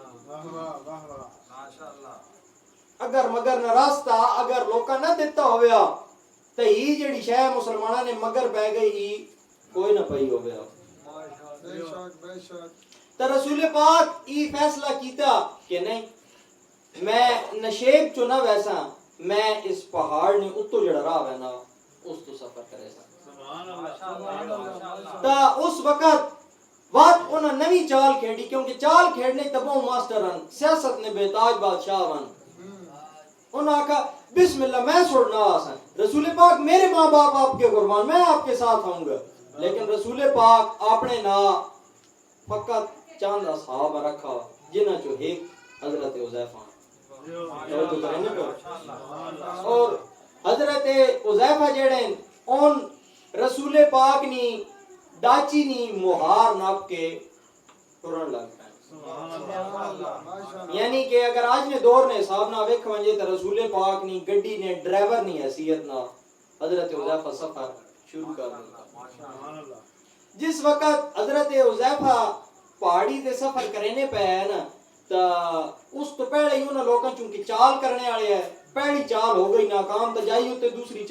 اگر مگر نہ راستہ اگر لوکاں نہ دیتا ہویا تے ہی جڑی شے مسلماناں نے مگر پہ گئی ہی کوئی نہ پئی ہویا. بے شک بے شک. تے رسول پاک ای فیصلہ کیتا کہ نہیں میں نشیب چ نہ ویسا میں اس پہاڑ نے اتو جڑا راہ ہے نا اس تو سفر کرے سا. تا اس وقت انہاں نوی چال کھیڑی کیونکہ چال کھیڑنے تبوں ماسٹر ہن سیاست نے بےتاج بادشاہ ہن. انہاں کہا بسم اللہ میں چھوڑنا آسان رسول پاک میرے ماں باپ آپ کے قربان میں آپ کے ساتھ آؤں گا. لیکن رسول پاک اپنے نا فقط چاند اصحاب رکھا جنہاں چو ایک حضرت حذیفہ اور حضرت حذیفہ جڑے ان رسول پاک نی ڈاچی نی مہار ناپ کے ٹرن لگ پے. یعنی کہ اگر آج نے دور نے حساب نہ ویکھ ونجے تے رسول پاک نی گڈی نے ڈرائیور نی حیثیت نہ حضرت حذیفہ سفر شروع کر دیا. جس وقت حضرت حذیفہ پہاڑی تے سفر کرنے پہ ہے نا تا اس تو پہلے ہی انہاں لوکاں چونکہ چال کرنے والے ہے پہلی چال ہو گئی ناکام تو جائی ہوتے دوسری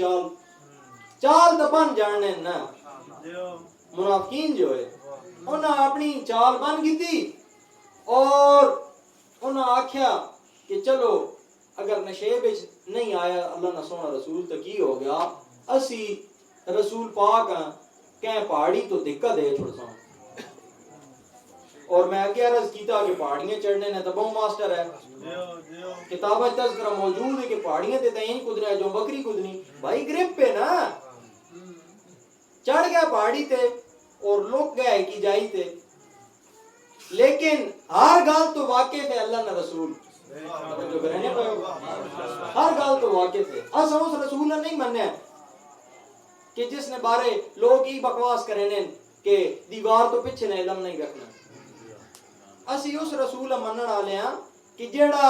چال تو بن جاننے نا منافقین جو ہے انہاں اپنی چال بن گئی تھی اور انہاں آکھیا کہ چلو اگر نشیب نہیں آیا اللہ نہ سونا رسول تو کی ہو گیا اسی رسول پاک کہیں پہاڑی تو دھکا دے چھوڑ ساں. اور میں آگے عرض کیتا کہ پہاڑیاں چڑھنے نے تو بہت ماسٹر ہے کتابہ تذکرہ موجود ہے کہ پہاڑیاں تے تین کدرے جو بکری کدنی بھائی گرپ پہ نا چڑھ گیا پہاڑی تے اور لوگ گئے کی جائی تے لیکن ہر گال تو واقف ہے اللہ نہ رسول جو کرنے پہ ہر گال تو واقف ہے اساں اس رسول نے نہیں مننے کہ جس نے بارے لوگ ہی بکواس کرنے کہ دیوار تو پیچھے نے علم نہیں رکھنا. اسی اس رسول منن والے ہاں کہ جیڑا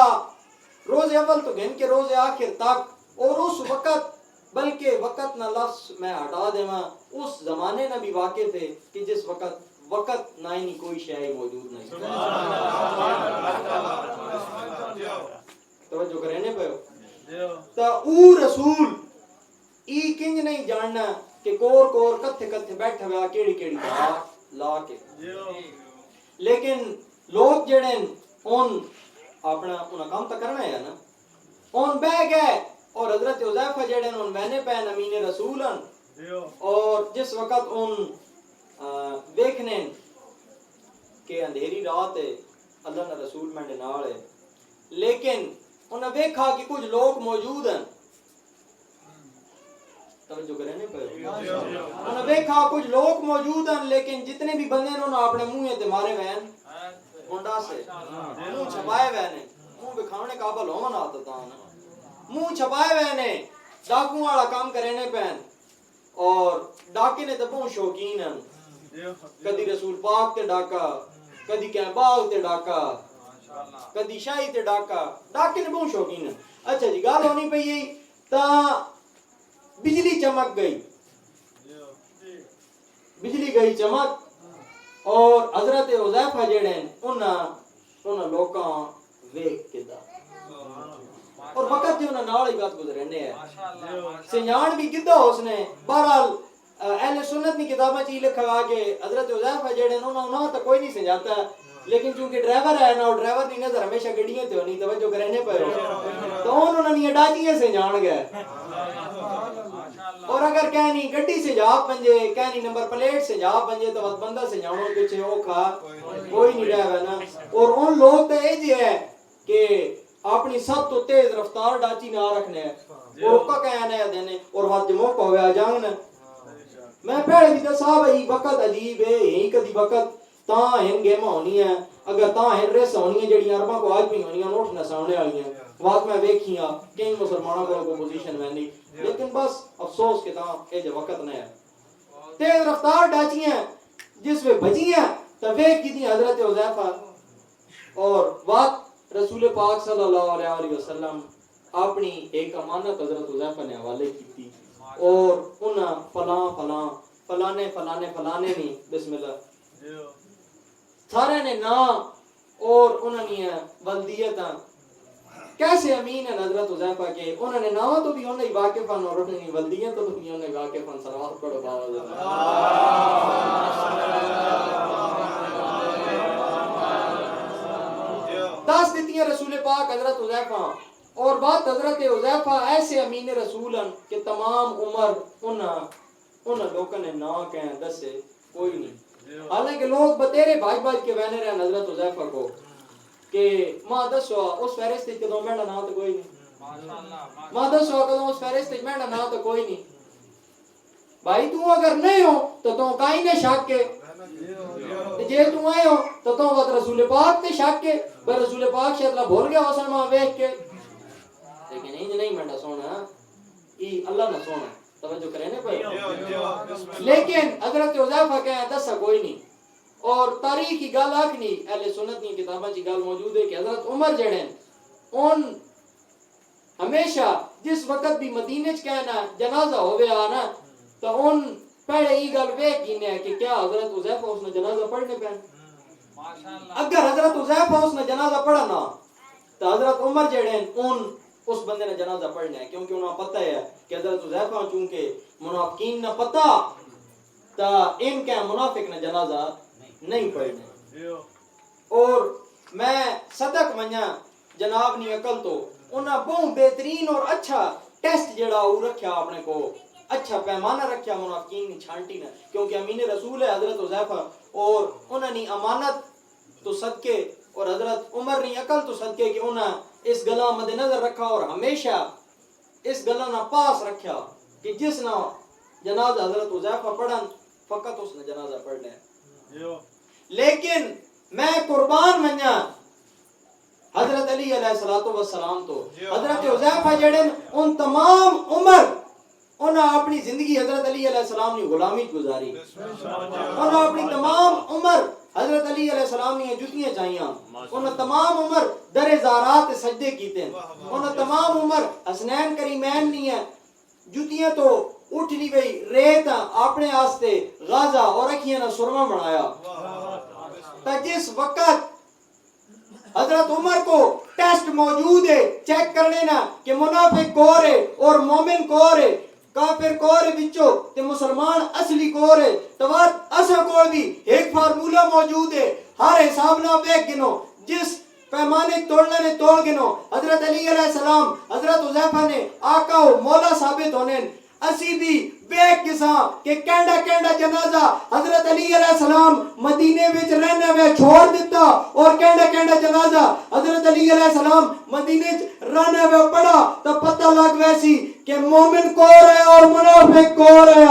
روز اول تو گن کے روز آخر تک اور اس وقت بلکہ وقت نہ لفظ میں ہٹا دیواں اس زمانے نہ بھی واقف ہے کہ جس وقت نہ ہی کوئی شے موجود نہیں. توجہ کرنے پہ تا او رسول ای کنج نہیں جاننا کہ کور کتھے بیٹھا ہوا کیڑی بات لا کے لیکن لوگ جڑے ان اپنا کام تو کرنا ہے نا ان بہ گئے اور حضرت حذیفہ جڑے ان بہنے پہ امین رسول اور جس وقت ان دیکھنے کہ اندھیری رات ہے اللہ نہ رسول میں نال ہے لیکن انہیں دیکھا کہ کچھ لوگ موجود ہیں توجہ کرنے پہ انہیں دیکھا کچھ لوگ موجود ہیں لیکن جتنے بھی بندے انہوں اپنے منہ تے مارے ہوئے ہیں ہونڈا سے منہ چھپائے ہوئے ہیں منہ بکھاونے قابل ہون آتا تھا منہ چھپائے ہوئے ہیں ڈاکوں والا کام کرنے پہ اور ڈاکے نے تو بہت شوقین ہیں کدی رسول پاک تے ڈاکا کدی کہباغ تے ڈاکا کدی شاہی تے ڈاکا ڈاکے نے بہت شوقین ہیں. اچھا جی گال ہونی پہ یہی تا بجلی چمک گئی بجلی گئی چمک اور حضرت حذیفہ جڑے انہاں لوکاں ویکھ کے دا اور وقت جو انہاں نال ہی بات گزرنے ہے سنجان بھی کدا اس نے بہرحال اہل سنت کی کتابیں چ لکھا کہ حضرت حذیفہ جڑے انہاں تو کوئی نہیں سمجھاتا لیکن چونکہ ڈرائیور ہے نا اور ڈرائیور کی نظر ہمیشہ گڈیاں تے ہونی توجہ کرنے پہ تو انہوں نے ڈاچیاں سے جان گئے اور اگر کہنی گڈی سے جا پنجے کہنی نمبر پلیٹ سے جا پنجے تو بندہ سے جانو پیچھے اوکھا کوئی نہیں رہا نا. اور ان لوگ تو یہ جی ہے کہ اپنی سب تو تیز رفتار ڈاچی نہ رکھنے اور کا کہنا ہے دینے اور وقت موقع ہویا جاننا میں پہلے بھی دسا بھائی وقت عجیب ہے یہی کدی وقت تاں ہن گیماں ہونی ہیں اگر تاں ہن ریس ہونی ہیں جڑیاں عرباں کو آج بھی ہونی ہیں نوٹ نہ سامنے والی ہیں بات میں دیکھیاں کئی مسلمانوں کو پوزیشن میں نہیں لیکن بس افسوس کہ تاں اے جو وقت نہیں ہے تیز رفتار ڈاچیاں جس میں بجیاں تویق کی تھی حضرت حذیفہ اور بات رسول پاک صلی اللہ علیہ وسلم اپنی ایک امانت حضرت حذیفہ نے حوالے کی تھی اور انہاں فلانے نہیں بسم اللہ سارے نے نام اور انہوں نے ولدیت کیسے امین ہیں حضرت حذیفہ کے انہوں نے نام تو بھی انہیں واقف ہیں اور انہیں ولدیاں تو بھی انہیں واقف ہیں صلوات پڑھو باوجود دس دیتی ہیں رسول پاک حضرت حذیفہ اور بات حضرت حذیفہ ایسے امین رسول ہیں کہ تمام عمر ان لوگوں نے نا کہیں دسے کوئی نہیں حالانکہ لوگ بتیرے بھائی بھائی کے وینے رہے حضرت حذیفہ کو کہ ماں دسو اس فہرست کدوں میرا نا تو کوئی نہیں ماں دسو کدوں اس فہرست میرا نا تو کوئی نہیں بھائی تو اگر نہیں ہو تو کائیں نے شک کے جے تو آئے ہو تو وقت رسول پاک تے شک کے پر رسول پاک شاید اللہ بھول گیا حسن ماں ویکھ کے لیکن نہیں منڈا سونا یہ اللہ نہ سونا توجہ کریں نا پہ لیکن حضرت حذیفہ کہیں دسا کوئی نہیں اور تاریخ کی گل آکھنی اہل سنت کی کتاباں کی گل موجود ہے کہ حضرت عمر جڑے ان ہمیشہ جس وقت بھی مدینے چ کہنا جنازہ ہوئے آنا تو ان پہلے یہ گل ویکھ گینے ہے کہ کیا حضرت حذیفہ اس نے جنازہ پڑھنے پہ اگر حضرت حذیفہ اس نے جنازہ پڑھنا تو حضرت عمر جڑے ان اس بندے نے جنازہ پڑھنا ہے کیونکہ انہوں پتہ ہے کہ حضرت حذیفہ چونکہ منافقین نہ پتہ تا ان کے منافق نے جنازہ نہیں پڑھنا اور میں صدق منیا جناب نی عقل تو انہاں بہت بہترین اور اچھا ٹیسٹ جڑا وہ رکھیا اپنے کو اچھا پیمانہ رکھیا منافقین کی چھانٹی نے کیونکہ امین رسول ہے حضرت حذیفہ اور انہوں نے امانت تو صدقے اور حضرت عمر نے عقل تو صدقے کہ انہوں اس گلا مد نظر رکھا اور ہمیشہ اس گلا نہ پاس رکھیا کہ جس نہ جنازہ حضرت حذیفہ پڑھن فقط اس نے جنازہ پڑھنا ہے لیکن میں قربان منیا حضرت علی علیہ السلام تو حضرت حذیفہ جڑے ان تمام عمر انہاں اپنی زندگی حضرت علی علیہ السلام نے غلامی گزاری انہاں اپنی تمام عمر حضرت علی علیہ السلام نے جتیاں چاہیاں انہاں تمام عمر در زارات سجدے کیتے انہاں تمام عمر حسنین کریمین نہیں ہیں جتیاں تو اٹھ نہیں گئی ریت اپنے آستے غازہ اور رکھیاں نہ سرما بنایا تا جس وقت حضرت عمر کو ٹیسٹ موجود ہے چیک کر لینا کہ منافق کور ہے اور مومن کور ہے کافر کور بچو تے مسلمان اصلی کور ہے تو اسا کول بھی ایک فارمولا موجود ہے ہر حساب نہ بیک گنو جس پیمانے توڑنے نے توڑ گنو حضرت علی علیہ السلام حضرت حذیفہ نے آقا و مولا ثابت ہونے اسی بھی بیک کساں کہ کینڈا جنازہ حضرت علی علیہ السلام مدینے وچ رہنے میں چھوڑ دیتا اور کینڈا جنازہ حضرت علی علیہ السلام مدینے وچ رہنے میں پڑا تو پتہ لگ ویسی کہ مومن کون ہے اور منافق کون ہے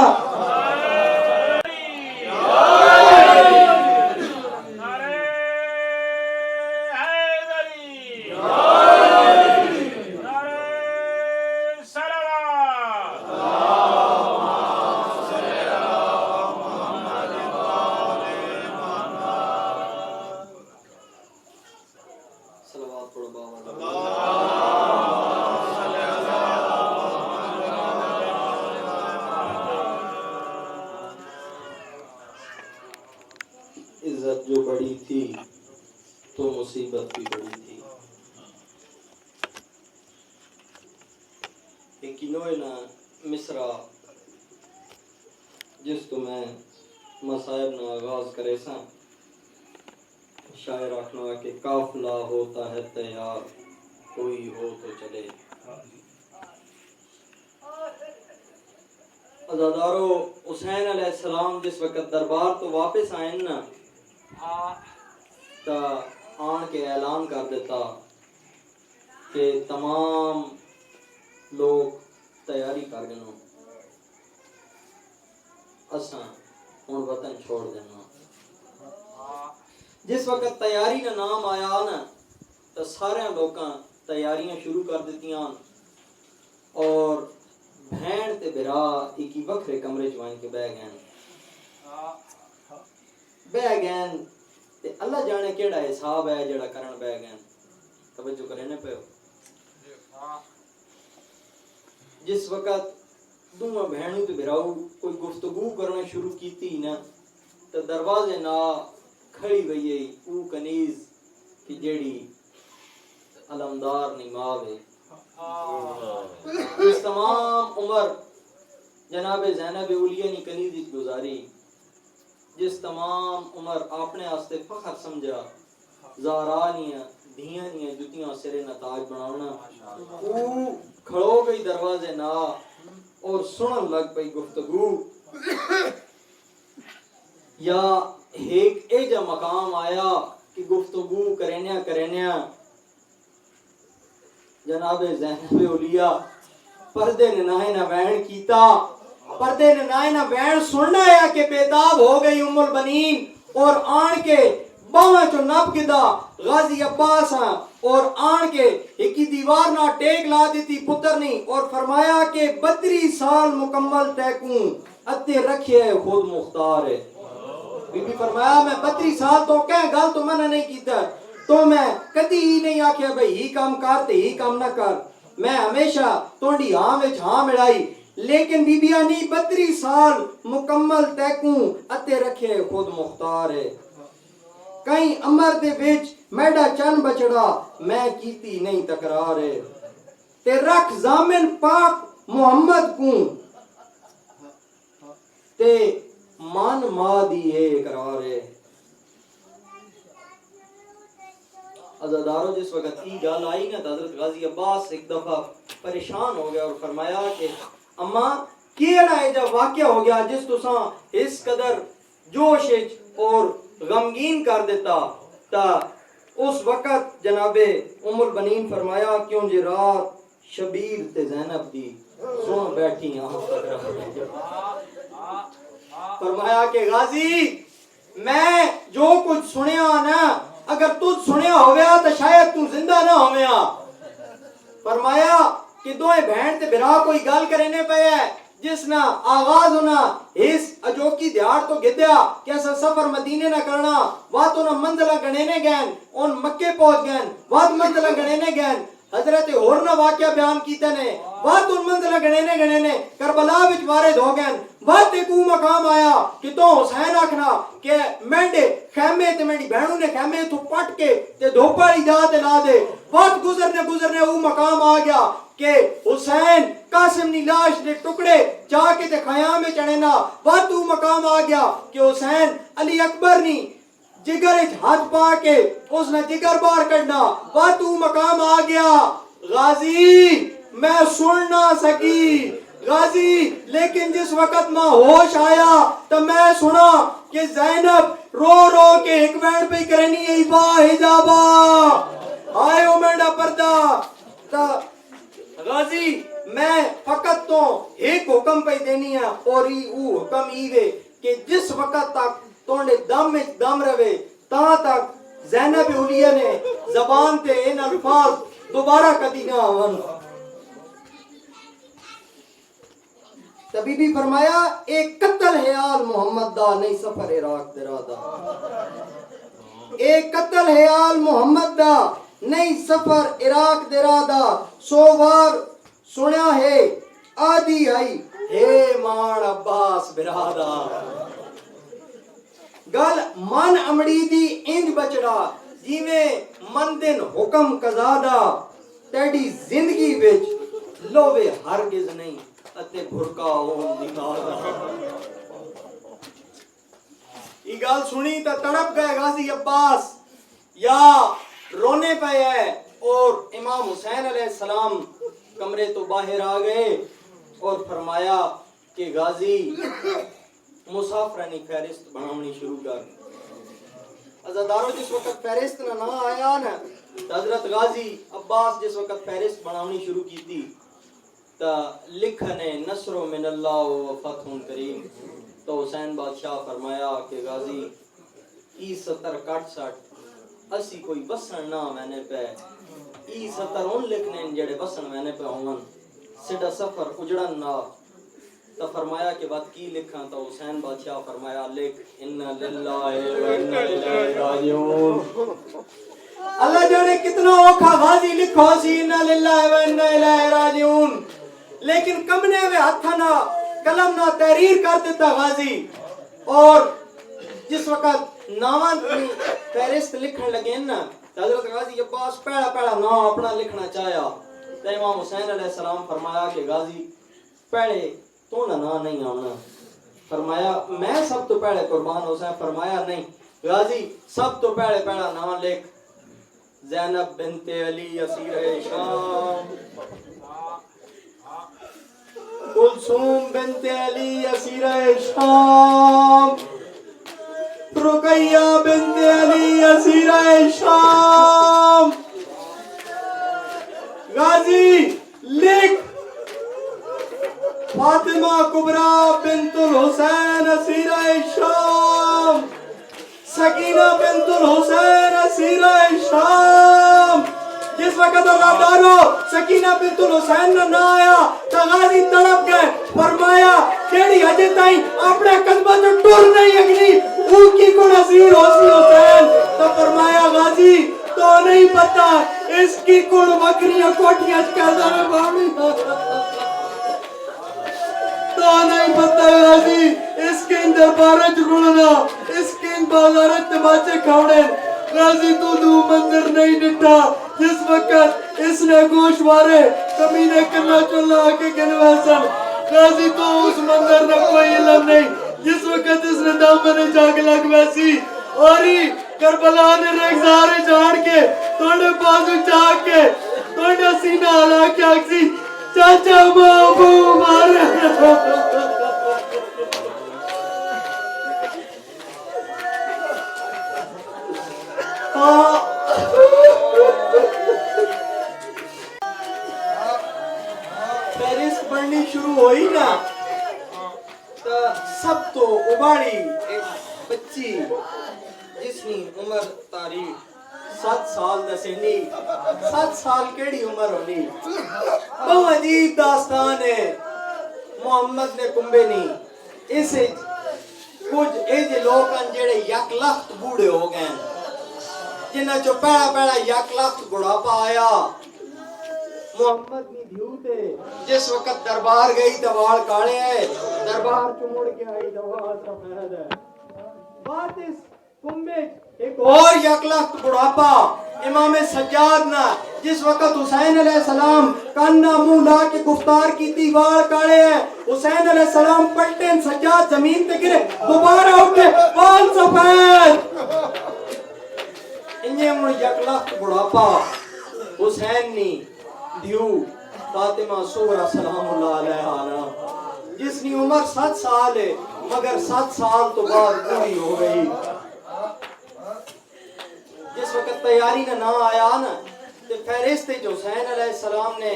عزت جو بڑی تھی تو مصیبت بھی بڑی تھی ایک کنوئے نا مصرع جس تو میں مصائب نا آغاز کرے سا شاعر آخنا کہ قافلہ ہوتا ہے تیار کوئی ہو تو چلے عزادارو حسین علیہ السلام جس وقت دربار تو واپس آئیں نا تا آن کے اعلان کر دیتا کہ تمام لوگ تیاری کر گنو اساں ہن وطن چھوڑ دینا جس وقت تیاری کا نام آیا نا تو سارے لوکاں تیاریاں شروع کر دیتیاں اور بہن تے برا ایک ہی وکھرے کمرے چوائیں کے بہ گئے تے اللہ جانے کیڑا حساب ہے جڑا کرن بہ گئے توجہ کرے نہ پیو جس وقت دوواں بہنوں تے براؤ کوئی گفتگو کرنا شروع کیتی نا تو دروازے نا کھڑی گئی او کنیز کی جیڑی علمدار نماوے اس تمام عمر جناب زینب اولیاء نے کنیزی گزاری جس تمام عمر اپنے واسطے فخر سمجھا زہرا نیاں دھیاں نیاں جتیاں سرے نتاج بناونا او کھڑو گئی دروازے نا اور سنن لگ پئی گفتگو یا ایک ایجا مقام آیا کہ گفتگو کرینیا جناب زینب اولیاء پردے نائے نہ وین کیتا پردے نائے نہ وین سننا ہے کہ بیتاب ہو گئی ام البنین اور آن کے باہاں چو نب گدا غازی عباس ہاں اور آن کے ایکی دیوار نہ ٹیک لا دیتی پتر نہیں اور فرمایا کہ 32 سال مکمل تیکوں اتے رکھے خود مختار ہے بی بی فرمایا میں 32 سال تو کہیں گل تو میں نے نہیں کیتا تو میں کدی ہی نہیں آکھیا بھئی ہی کام کرتے ہی کام نہ کر میں ہمیشہ توڑی ہاں وچ ہاں مڑائی لیکن بی بی آنی 32 سال مکمل تیکوں اتے رکھے خود مختار ہے کہیں امر دے وچ میڈا چن بچڑا میں کیتی نہیں تکرار ہے تے رکھ زامن پاک محمد کو تے مان ماں دی ہے اقرار ہے عزادارو جس وقت ای گال آئی نا حضرت غازی عباس ایک دفعہ پریشان ہو گیا اور فرمایا کہ اماں کیڑا ہے جب واقعہ ہو گیا جس تساں اس قدر جوش اور غمگین کر دیتا تا اس وقت جناب ام البنین فرمایا کیوں جی رات شبیر تے زینب دی سن بیٹھی فرمایا کہ غازی میں جو کچھ سنیا نا اگر تجھ سنیا ہویا تو شاید تو زندہ نہ ہویا فرمایا کہ دوئے بہن تے بھرا کوئی گل کرنے پہ ہے جس نہ آغاز ہونا اس اجوکی دیار تو گدیا کیسا سفر مدینے نہ کرنا وات انہا منزلہ گھنے گئن ان مکے پہنچ گئن وات منزلہ گھنے گئن حضرت ہورنا واقعہ بیان کیتے نے وات ان منزلہ گھنے کربلا وچ وارد ہو گئن وات ایک مقام آیا کہ تو حسین آکھنا کہ مینڈے خیمے تے میری بہنوں نے خیمے تو پٹ کے تے دھوپاڑی جا تے لا دے وات گزرنے وہ مقام آ گیا کہ حسین قاسم نی لاش دے ٹکڑے جا کے تے خیام میں چڑھنا وات وہ مقام آ گیا کہ حسین علی اکبر نی جگر ہاتھ پا کے اس نے جگر بار کرنا وات وہ مقام آ گیا غازی میں سن نہ سکی غازی لیکن جس وقت میں ہوش آیا تو میں سنا کہ زینب رو رو کے ایک بینڈ پہ کرنی ہے با حجابا آئے ہو میڈا پردہ تا غازی میں فقط تو ایک حکم پہ دینی ہے اور وہ حکم ہی کہ جس وقت تک توڑے دم روے تاں تک زینب اولیاء نے زبان تے ان الفاظ دوبارہ کدی نہ آون طبیبی فرمایا ایک قتل ہے آل محمد دا نہیں سفر عراق درا دا ایک قتل ہے آل محمد دا نہیں سفر عراق درا دا 100 بار سنیا ہے آدھی آئی ہے مان عباس برادا گل من امڑی دی انج بچڑا جیویں من دن حکم قضا تیڑی زندگی وچ لوے ہرگز نہیں اتے بھڑکا اون نکال یہ گل سنی تا تڑپ گئے غازی عباس یا رونے پہ ہے اور امام حسین علیہ السلام کمرے تو باہر آ گئے اور فرمایا کہ غازی مسافرانی فہرست بناونی شروع کر عزادارو جس وقت فہرست نہ آیا نا حضرت غازی عباس جس وقت فہرست بناونی شروع کی تھی تا لکھنے نصر من اللہ و فتح کریم تو حسین بادشاہ فرمایا کہ غازی ای 70 کٹ سٹ اسی کوئی بسن نہ میں نے پہ ای 70 ان لکھنے جڑے بسن میں نے پہ ہون سڈا سفر اجڑن نہ تو فرمایا کہ بات کی لکھاں تو حسین بادشاہ فرمایا لکھ انا للہ و انا الیہ راجعون اللہ جانے کتنا اوکھا غازی لکھو سی انا للہ و انا الیہ راجعون لیکن کمنے میں ہتھنا قلم نہ تحریر کر دیتا غازی اور جس وقت ناوان فہرست لکھن لگے نا حضرت غازی عباس پہلا پہلا نام اپنا لکھنا چاہیا تو امام حسین علیہ السلام فرمایا کہ غازی پہلے تو نہ نہیں آنا. فرمایا میں سب تو پہلے قربان حسین. فرمایا نہیں غازی سب تو پہلا نام لکھ زینب بنت علی اسیر شام, کلثوم بنت علی اسیر شام, رقیہ بنت علی اسیر شام. غازی لکھ فاطمہ کبریٰ بنت الحسین اسیر شام, سکینہ بنت الحسین اسیر شام. جس وقت ازادارو سکینہ بنت الحسین نہ آیا تو غازی تڑپ گئے. فرمایا کیڑی اجے تائیں اپنے قدمہ تو ٹور نہیں اگلی او کی کو نصیر حسین. تو فرمایا غازی تو نہیں پتا اس کی کڑ بکریاں کوٹیاں کہتا میں باڑی تو نہیں پتا غازی اس کے اندر بارج رولنا اس کے اندر بازارت تماچے کھوڑے. غازی تو منظر نہیں ڈٹا جس وقت اس نے گوش مارے کمینے کرنا چلا کے گنویسن. غازی تو اس منظر نے کوئی علم نہیں جس وقت اس نے دامن جاگ لگ ویسی اوری کربلا نے ریگزارے جاڑ کے توڑے بازو چاک کے توڑے سینہ آلا کے اکسی چاچا بابو مارے. فہرست بڑھنی شروع ہوئی نا تو سب تو اباڑی ایک بچی جس نے عمر تاریخ 7 سال دسینی. 7 سال کیڑی عمر ہونی. بہت عجیب داستان ہے. محمد نے کمبے نہیں اسے کچھ ایجے لوگ ہیں جڑے 1 لخت بوڑے ہو گئے جنہاں جو پہلا 1 لخت بڑھاپا آیا. محمد نے دھیو تے جس وقت دربار گئی دوال کاڑے ہے دربار چمڑ کے آئی دوال سفید ہے. بات اس کمبے ایک اور 1 لخت بڑھاپا امام سجاد نہ جس وقت حسین علیہ السلام کاننا منہ لا کے گفتار کی دیوار کاڑے ہیں. حسین علیہ السلام پلٹیں سجاد زمین تے گرے دوبارہ اٹھے بال سفید. انہیں من 1 لخت بڑھاپا حسین نی دیو فاطمہ صغرا سلام اللہ علیہ جس کی عمر 7 سال ہے مگر 7 سال تو بعد پوری ہو گئی. جس وقت تیاری نہ آیا نا تو فہرست جو حسین علیہ السلام نے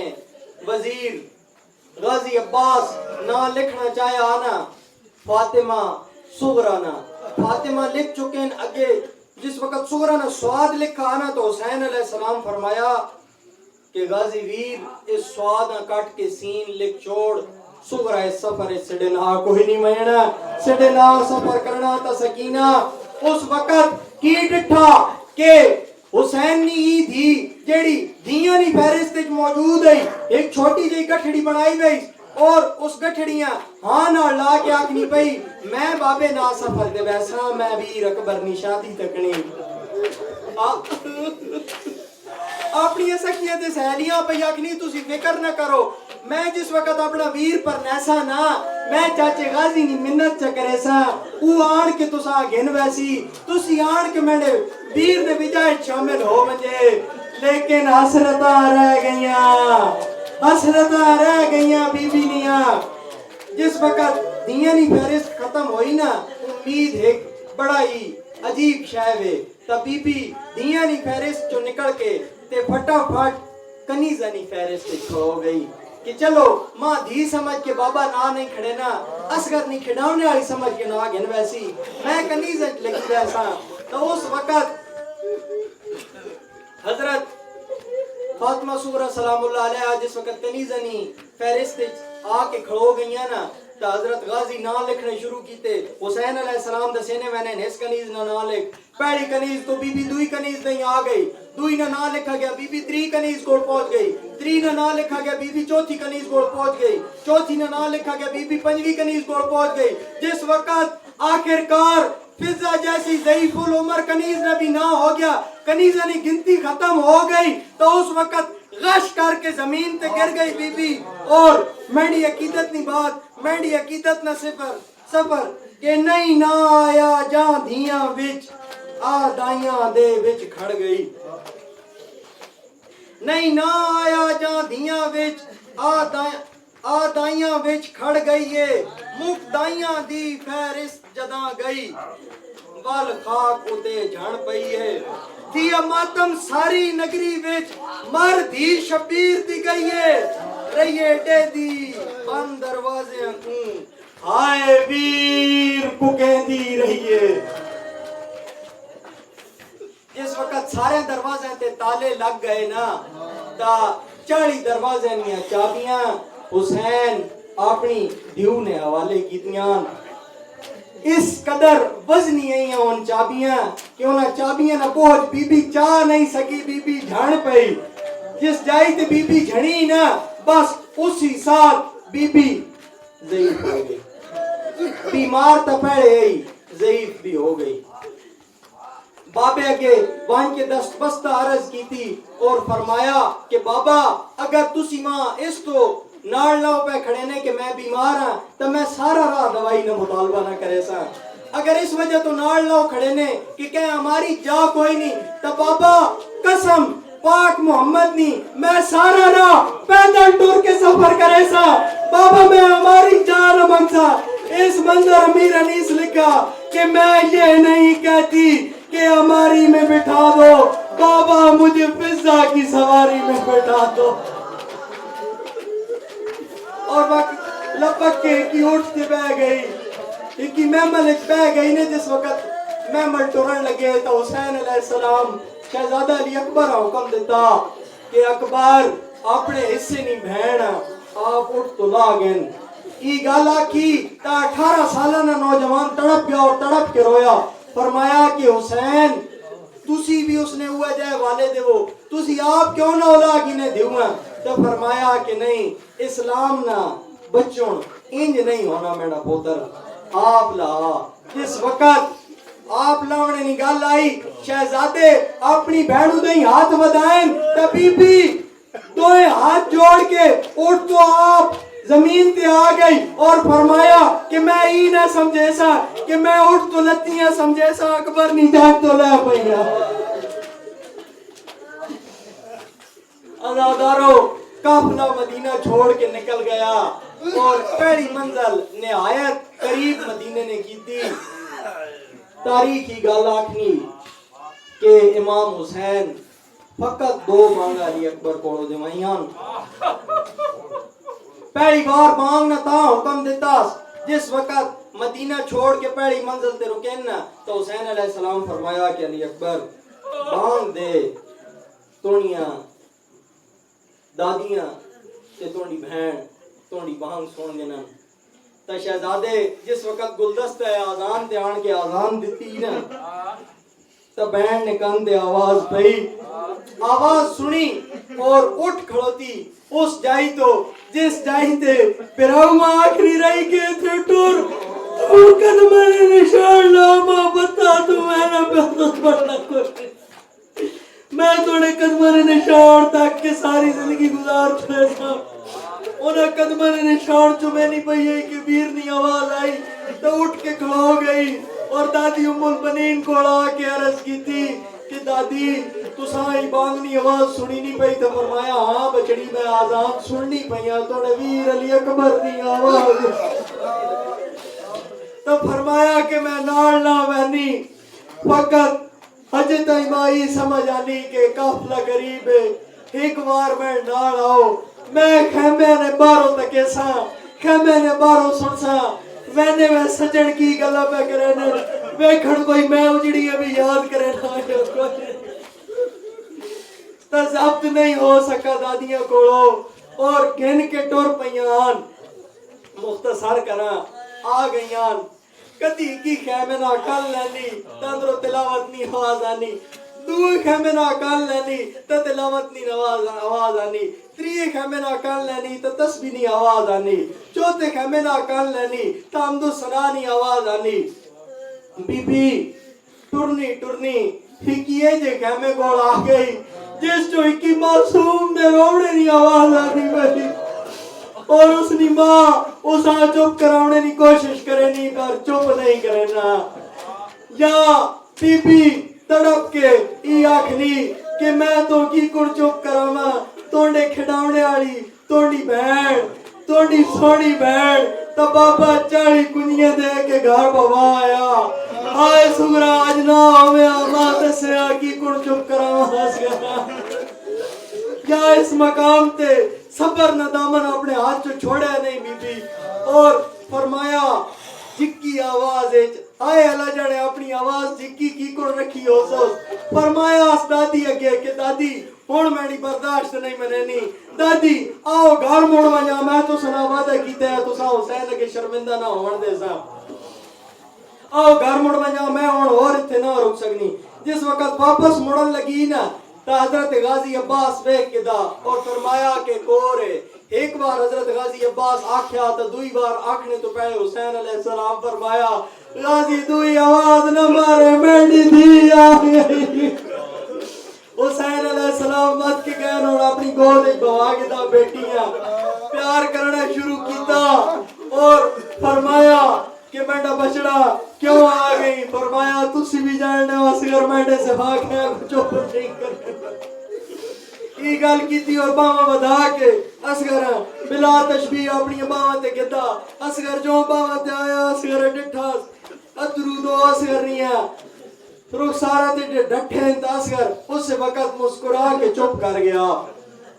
وزیر غازی عباس نہ لکھنا چاہیا نا فاطمہ صغرا نا فاطمہ لکھ چکے ہیں اگے. جس وقت صغرا نے سواد لکھا نا تو حسین علیہ السلام فرمایا کہ غازی ویر اس سواد نہ کٹ کے سین لکھ چھوڑ. صغرا اس سفر سڑنا کوئی نہیں مہنا سڑنا سفر کرنا تا سکینہ. اس وقت کی ڈٹھا کہ حسین نی ہی تھی جیڑی دیاں نی فہرست وچ موجود ہے. ایک چھوٹی جی گٹھڑی بنائی گئی اور اس گٹھڑیاں ہاں نہ لا کے آکھنی پئی میں بابے نا سفر دے ویسا میں ویر اکبر نی شادی تکنی. اپنی سکھیاں تے سہیلیاں پہ آکھنی تسی فکر نہ کرو میں جس وقت اپنا ویر پر نیسا نا میں چاچے غازی نی منت چکرے سا او آن کے تسا گھن ویسی تسی آن کے میں ویر دے بجائے شامل ہو منجے. لیکن حسرتاں رہ گئیاں بی بی نیاں. جس وقت دیاں نی فہرست ختم ہوئی نا امید ایک بڑا ہی عجیب شے وے تا بی بی دیاں نی فہرست چوں نکل کے تے پھٹافٹ کنیزہ نی فہرست کھو گئی کہ چلو ماں دھی سمجھ کے بابا نا نہیں کھڑے نا اصغر نہیں کھڑاونے والی سمجھ کے نا گھن ویسی میں کنیزہ لگی ویسا. تو اس وقت حضرت فاطمہ صغرا سلام اللہ علیہ جس وقت کنیزہ نی فہرست آ کے کھڑو گئیاں نا تو حضرت غازی نام لکھنے شروع کیتے. حسین علیہ السلام دسینے میں نے اس کنیز نہ نام لکھ. پہلی کنیز تو بی بی دوئی کنیز نہیں آ گئی. دوئی نہ نام لکھا گیا بی بی 3 کنیز کو پہنچ گئی. 3 نہ نام لکھا گیا بی بی 4تھی کنیز کو پہنچ گئی. 4تھی نہ نام لکھا گیا بی بی 5ویں کنیز کو پہنچ گئی. جس وقت آخرکار فضا جیسی ضعیف العمر کنیز نے بھی نہ ہو گیا، کنیزہ کی گنتی ختم ہو گئی تو اس وقت غش کر کے زمین تے گر گئی بی بی، اور میری عقیدت نہیں بات، میری عقیدت نہ سفر کہ نہیں نہ آیا جہاں دھیاں وچ آ دائیاں دے وچ کھڑ گئی، نہیں نہ آیا جہاں دھیاں وچ آ دائیاں وچ کھڑ گئی ہے، مک دائیاں دی فہرست جداں گئی، وال خاک اتے جھڑ پئی ہے، دیا ماتم ساری نگری وچ مر دی شبیر دی گئی ہے، رہیے ڈے دی بند دروازے کو ہائے ویر کو کہندی رہیے۔ جس وقت سارے دروازے تے تالے لگ گئے نا تا 40 دروازے نیا چابیاں حسین اپنی دیو نے حوالے کیتیاں، اس قدر وزنی ہیں ان چابیاں کہ انہاں چابیاں نہ پہنچ بی بی چاہ نہیں سکی، بی بی جھڑ پئی، جس جائی تے بی بی جھڑی نا بس اسی ساتھ بی بی ضعیف ہو گئی، بیمار تا پہلے ہی ضعیف بھی ہو گئی۔ بابے اگے وہاں کے دست بستہ عرض کی تھی اور فرمایا کہ بابا اگر تسی ماں اس تو ناڑ لاؤ پہ کھڑے نے کہ میں بیمار ہاں تو میں سارا راہ دوائی نہ مطالبہ نہ کرے سا، اگر اس وجہ تو ناڑ لاؤ کھڑے نے کہ کہیں ہماری جا کوئی نہیں تو بابا قسم پاک محمد نہیں میں سارا راہ پیدل ٹور کے سفر کرے سا، بابا میں ہماری جان منگسا۔ اس منظر امیر انیس لکھا کہ میں یہ نہیں کہتی کہ ہماری میں بٹھا دو، بابا مجھے فضا کی سواری میں بٹھا دو، اور وقت لپک کے کی اٹھ کے بہ گئی، ایک محمل ایک بہ گئی نے، جس وقت محمل ٹورن لگے تو حسین علیہ السلام شہزادہ علی اکبر حکم دیتا کہ اکبر اپنے حصے نہیں بہن آپ اٹھ تو لاگن، ای گالا کی تا 18 سالہ نوجوان تڑپ گیا اور تڑپ کے رویا، فرمایا کہ حسین تسی بھی اس نے ہوا جائے والد وہ تسی آپ کیوں نہ اولاگی نے دیوئے، تو فرمایا کہ نہیں اسلام نہ بچوں انج نہیں ہونا میرا پوتر، آپ لا۔ جس وقت آپ لاؤنے نگال آئی شہزادے اپنی بہنوں دیں ہاتھ ودائیں تو بی بی دوئے ہاتھ جوڑ کے اٹھ تو آپ زمین تے آ گئی اور فرمایا کہ میں ہی نہ سمجھے سا کہ میں اٹھ تو لتیاں سمجھے سا، اکبر نہیں جان تو لے پہیا۔ ازادارو قافلہ مدینہ چھوڑ کے نکل گیا اور پہلی منزل نہایت قریب مدینے نے کی تھی۔ تاریخی گال آکھنی کہ امام حسین فقط 2 مانگا علی اکبر کوڑو دیوائیاں، پہلی بار مانگنا تا حکم دیتا جس وقت مدینہ چھوڑ کے پہلی منزل تے رکینا تو حسین علیہ السلام فرمایا کہ علی اکبر مانگ دے تونیاں دادیاں تے تونی بہن تونی بانگ سون دینا، تا شہزادے جس وقت گلدستہ آزان دے آن کے آزان دیتی نا تا بہن نے کان دے آواز پئی، آواز سنی اور اٹھ کھڑوتی اس جائی تو جس جائی تے پیراؤں آخری رہی کے تھے ٹور اور قدمہ نے نشان لاما بتا تو میں نے بہت بڑھنا کوئی، میں توڑے قدمہ نے نشان تک کے ساری زندگی گزار چھوڑے سا، انہیں قدمہ نے نشان جو میں نہیں پئی ہے کہ بیرنی آواز آئی تو اٹھ کے کھڑا ہو گئی اور دادی ام البنین کو اڑا کے عرض کی تھی کہ دادی تو سائی بانگنی آواز سنی نہیں پئی، تو فرمایا ہاں بچڑی میں آزان سننی پئیاں تو نویر علی اکبر نہیں آواز، تو فرمایا کہ میں ناڑ نہ بہنی فقط حجت ایمائی سمجھ آنی کہ قافلہ قریب ہے، ایک بار میں ناڑ آؤ میں خیمے نے باروں تکے ساں خیمے نے باروں سن ساں وینے میں سجن کی گلہ پہ کرنے ویکھڑ کوئی میں اجڑی ابھی یاد کرے نہ تا ضبط نہیں ہو سکا دادیاں کوڑو اور گھن کے ٹور پیان مختصر کرا آ گئیان کدی کی خیمے نہ کل لینی تندرو تلاوت نہیں آواز آنی، دوئی خیمے نہ کل لینی تا تلاوت نہیں آواز آنی، تریے خیمے نہ کل لینی تا تسبیح نہیں آواز آنی، چوتھے خیمے نہ کل لینی تا حمد و ثنا نہیں آواز آنی، بی بی ٹرنی ٹرنی ہکیے جے خیمے کول آ گئی جس جو ہکی معصوم نے رونے نہیں آواز آنی پئی اور اس نے ماں اسا چپ کراؤنے کی کوشش کرے نہیں پر چپ نہیں کرے نا یا بی بی تڑپ کے ای آکھنی کہ میں تو کی کڑ چپ کراواں توڑے کھڈاونے والی توڑی بہن توڑی سونی بہن تا بابا 40 کنیاں دے کے گھر بوا آیا آئے سگرا آج نہ ہویا ماں دسیا کی کڑ چپ کراواں یا اس مقام تے صبر ندامن اپنے ہاتھ چو چھوڑے نہیں بی بی اور فرمایا جکی آواز آئے اللہ جانے اپنی آواز جکی کی کو رکھی ہو سو فرمایا اس دادی اگے کہ دادی ہون میں نہیں برداشت نہیں منینی دادی آؤ گھر موڑ ونجا میں تو سنا وعدہ کیتے ہیں تو سا حسین کے شرمندہ نہ ہون دے سا آؤ گھر موڑ ونجا میں ہون اور اتنے نہ رک سکنی جس وقت واپس موڑن لگی نا تا حضرت غازی عباس بیک کے دا اور فرمایا کہ کورے ایک بار حضرت غازی عباس آکھیا تا دوئی بار آکھنے تو پہلے حسین علیہ السلام فرمایا غازی دوئی آواز نہ مارے میڈی دی آگئی حسین علیہ السلام مت کے گئے اور اپنی گود بوا کے دا بیٹیاں پیار کرنا شروع کیتا اور فرمایا کہ میڈا بچڑا کیوں آ گئی فرمایا تسی بھی جاننے واسگر میڈے سے بھاگ ہے چوپ نہیں کرنے یہ گل کی تھی اور باما بدا کے اسگر بلا تشبیح اپنی باما تے گدا اسگر جو باما تے آیا اسگر ڈٹھا ادرودو اسگر نہیں ہے رخسارہ تے ڈٹھیں تا اسگر اس وقت مسکرا کے چپ کر گیا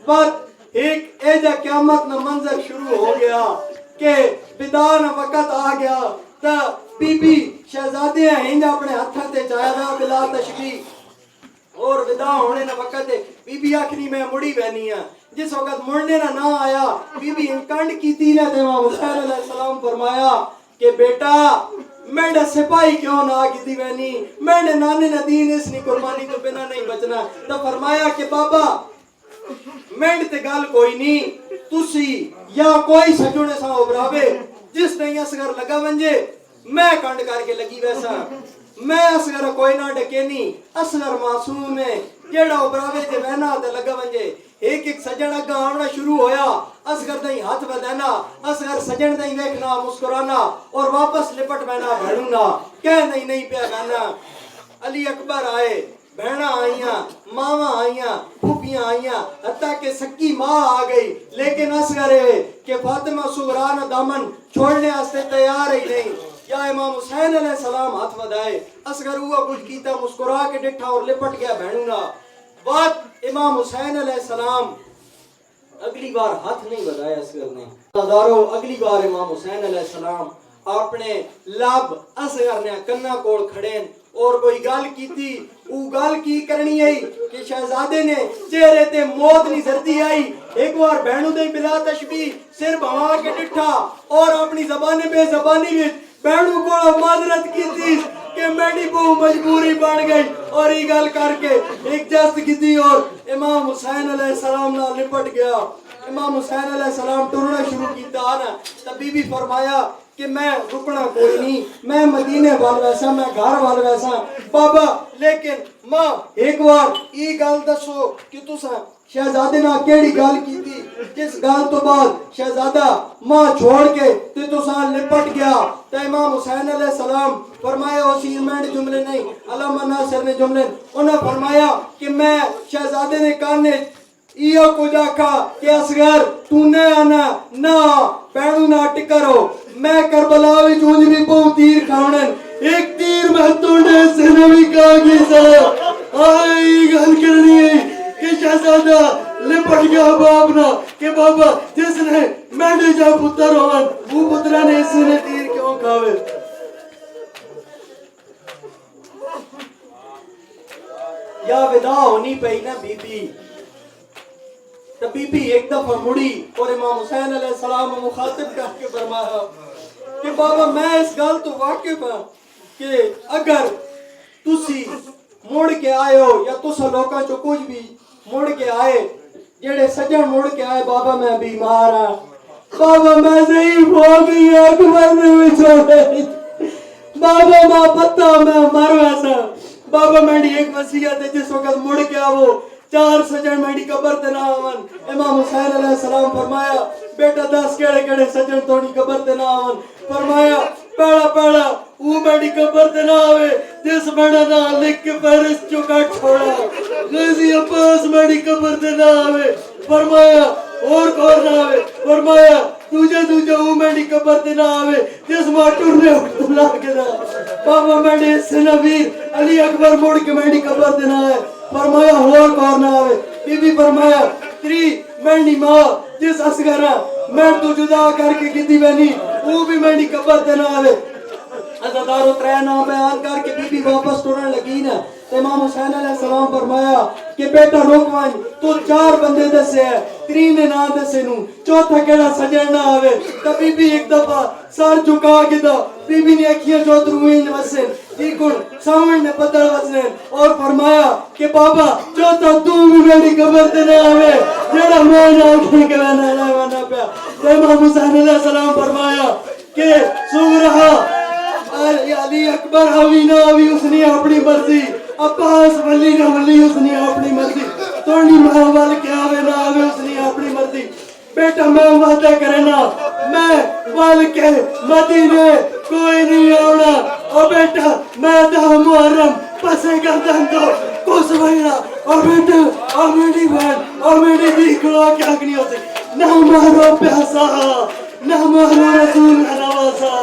بات ایک ایجا قیامت نہ منظر شروع ہو گیا کہ بدان وقت آ گیا تا بی بی شہزادے ہیں اپنے ہتھاں تے چایا دا بلا تشبیح اور ودا ہونے نہ وقت بی بی آخری میں مڑی بہنی ہے جس وقت مڑنے نہ آیا بی بی انکانڈ کی تھی نہ امام حسین علیہ السلام فرمایا کہ بیٹا میں نے سپاہی کیوں نہ کی دی بہنی میں نے نانے ندین اس نے قربانی تو بنا نہیں بچنا تو فرمایا کہ بابا میں تے گل کوئی نہیں تسی یا کوئی سجونے سا ابراوے جس نہیں اصغر لگا ونجے میں کانڈ کر کے لگی ویسا میں اصغر کوئی نہ ڈکے نہیں اصغر معصوم ہے جیڑا ابراوے جے بہنا تے لگا ونجے ایک ایک سجن اگا آنا شروع ہویا اصغر دیں ہاتھ بدینا اصغر سجن دیں ویکھنا مسکرانا اور واپس لپٹ بہنا بھڑونا کہہ نہیں پیا بہنا علی اکبر آئے بہنا آئیاں ماما آئیاں پھوپیاں آئیاں حتیٰ کہ سکی ماں آ گئی لیکن اصغر ہے کہ فاطمہ سغران دامن چھوڑنے آستے تیار ہی نہیں یا امام حسین علیہ السلام ہاتھ ودائے اصغر ہوا کچھ کیتا مسکرا کے ڈٹھا اور لپٹ گیا بہنونا بات امام حسین علیہ السلام اگلی بار ہاتھ نہیں ودائے اصغر نے دارو اگلی بار امام حسین علیہ السلام اپنے لب اصغر نے کنہ کوڑ کھڑین اور کوئی گال کی تھی وہ گال کی کرنی ہے کہ شہزادے نے چہرے تے موت نہیں زردی آئی ایک بار بہنوں دے بلا تشبیح سر بھوا کے ڈٹھا اور اپنی زبان بے زبانی میں بہنوں کو معذرت کی تھی کہ میری بہو مجبوری بن گئی اور یہ گل کر کے ایک جست کی تھی اور امام حسین علیہ السلام نہ لپٹ گیا امام حسین علیہ السلام ٹرنا شروع کیتا نا تب بی بی فرمایا کہ میں رکنا کوئی نہیں میں مدینے وال ویسا میں گھر وال ویسا بابا لیکن ماں ایک بار یہ گل دسو کہ تساں شہزادے نہ کیڑی گل کی تھی جس گل تو بعد شہزادہ ماں چھوڑ کے تے تساں لپٹ گیا تے امام حسین علیہ السلام فرمایا اسی میں جملے نہیں علامہ ناصر نے جملے انہوں نے فرمایا کہ میں شہزادے نے کانے یہ کچھ آکھا کہ اصغر تو نے آنا نہ پینو نہ ٹکرو میں کربلا وچ اونج بھی بہت تیر کھاونن ایک تیر میں توڑے سے نبی کہا گی سا آئی گل کرنی ہے کہ شہزادہ لپٹ گیا بابنا کہ بابا جس نے میڈے جا پتر ہوان وہ پترہ نے اس نے تیر کیوں کھاوے یا ودا ہونی پئی نا بی بی تو بی بی ایک دفعہ مڑی اور امام حسین علیہ السلام مخاطب کر کے فرمایا کہ بابا میں اس گل تو واقف ہوں کہ اگر تسی مڑ کے آئے ہو یا تسا لوکاں چو کچھ بھی مڑ کے آئے جڑے سجن مڑ کے آئے بابا میں بیمار ہاں بابا میں ضعیف ہو گئی اکبر نے وچھوڑے بابا ماں پتا میں مر ویسا بابا میری ایک وصیت ہے جس وقت مڑ کے آو 4 سجن میری قبر تے نہ آون امام حسین علیہ السلام فرمایا بیٹا 10 کیڑے کیڑے سجن توڑی قبر تے نہ آون فرمایا پہلا پہلا وہ میری قبر تے نہ آوے جس میرا نام لکھ کے فہرست چکا چھوڑا غازی عباس میری قبر تے نہ آوے فرمایا اور کون نہ آوے فرمایا دوجہ وہ میری قبر تے نہ آوے جس ماں ٹرنے اللہ کے دا بابا میرے سنویر علی اکبر مڑ کے میری قبر تے نہ آئے فرمایا اور کون نہ آوے بی بی فرمایا تری میری ماں جس اصغرہ میں تو جدا کر کے کیتی بنی وہ بھی میری قبر تے نہ آوے عزادارو 3 نام بیان کر کے بی بی واپس ٹرن لگی نا امام حسین علیہ السلام فرمایا کہ بیٹا روکوان تو 4 بندے دسے ہے 3 نے نہ دسے نو چوتھا کیڑا سجن نہ آوے تا بی بی ایک دفعہ سر جھکا کے دا بی بی نے اکھیاں جو درویں وسن دیکھن سامنے بدل وسن اور فرمایا کہ بابا چوتھا تو بھی میری قبر تے نہ آوے جڑا میں نہ اٹھے کے نہ پیا امام حسین علیہ السلام فرمایا کہ سغرا علی اکبر ہوی نہ ہوی اس نے اپنی مرضی عباس ولی نہ ولی اس نے اپنی مرضی توڑی ماں وال کے آوے نہ آوے اس نے اپنی مرضی بیٹا میں وعدہ کرنا میں وال کے مدینے کوئی نہیں آونا اور بیٹا میں 10 محرم پسے گردن دو کس وینا اور بیٹا اور میری بہن اور میری دی کھڑا کیا نہیں ہو سکتی نہ مارو پیاسا نہ مارو رسول نواسا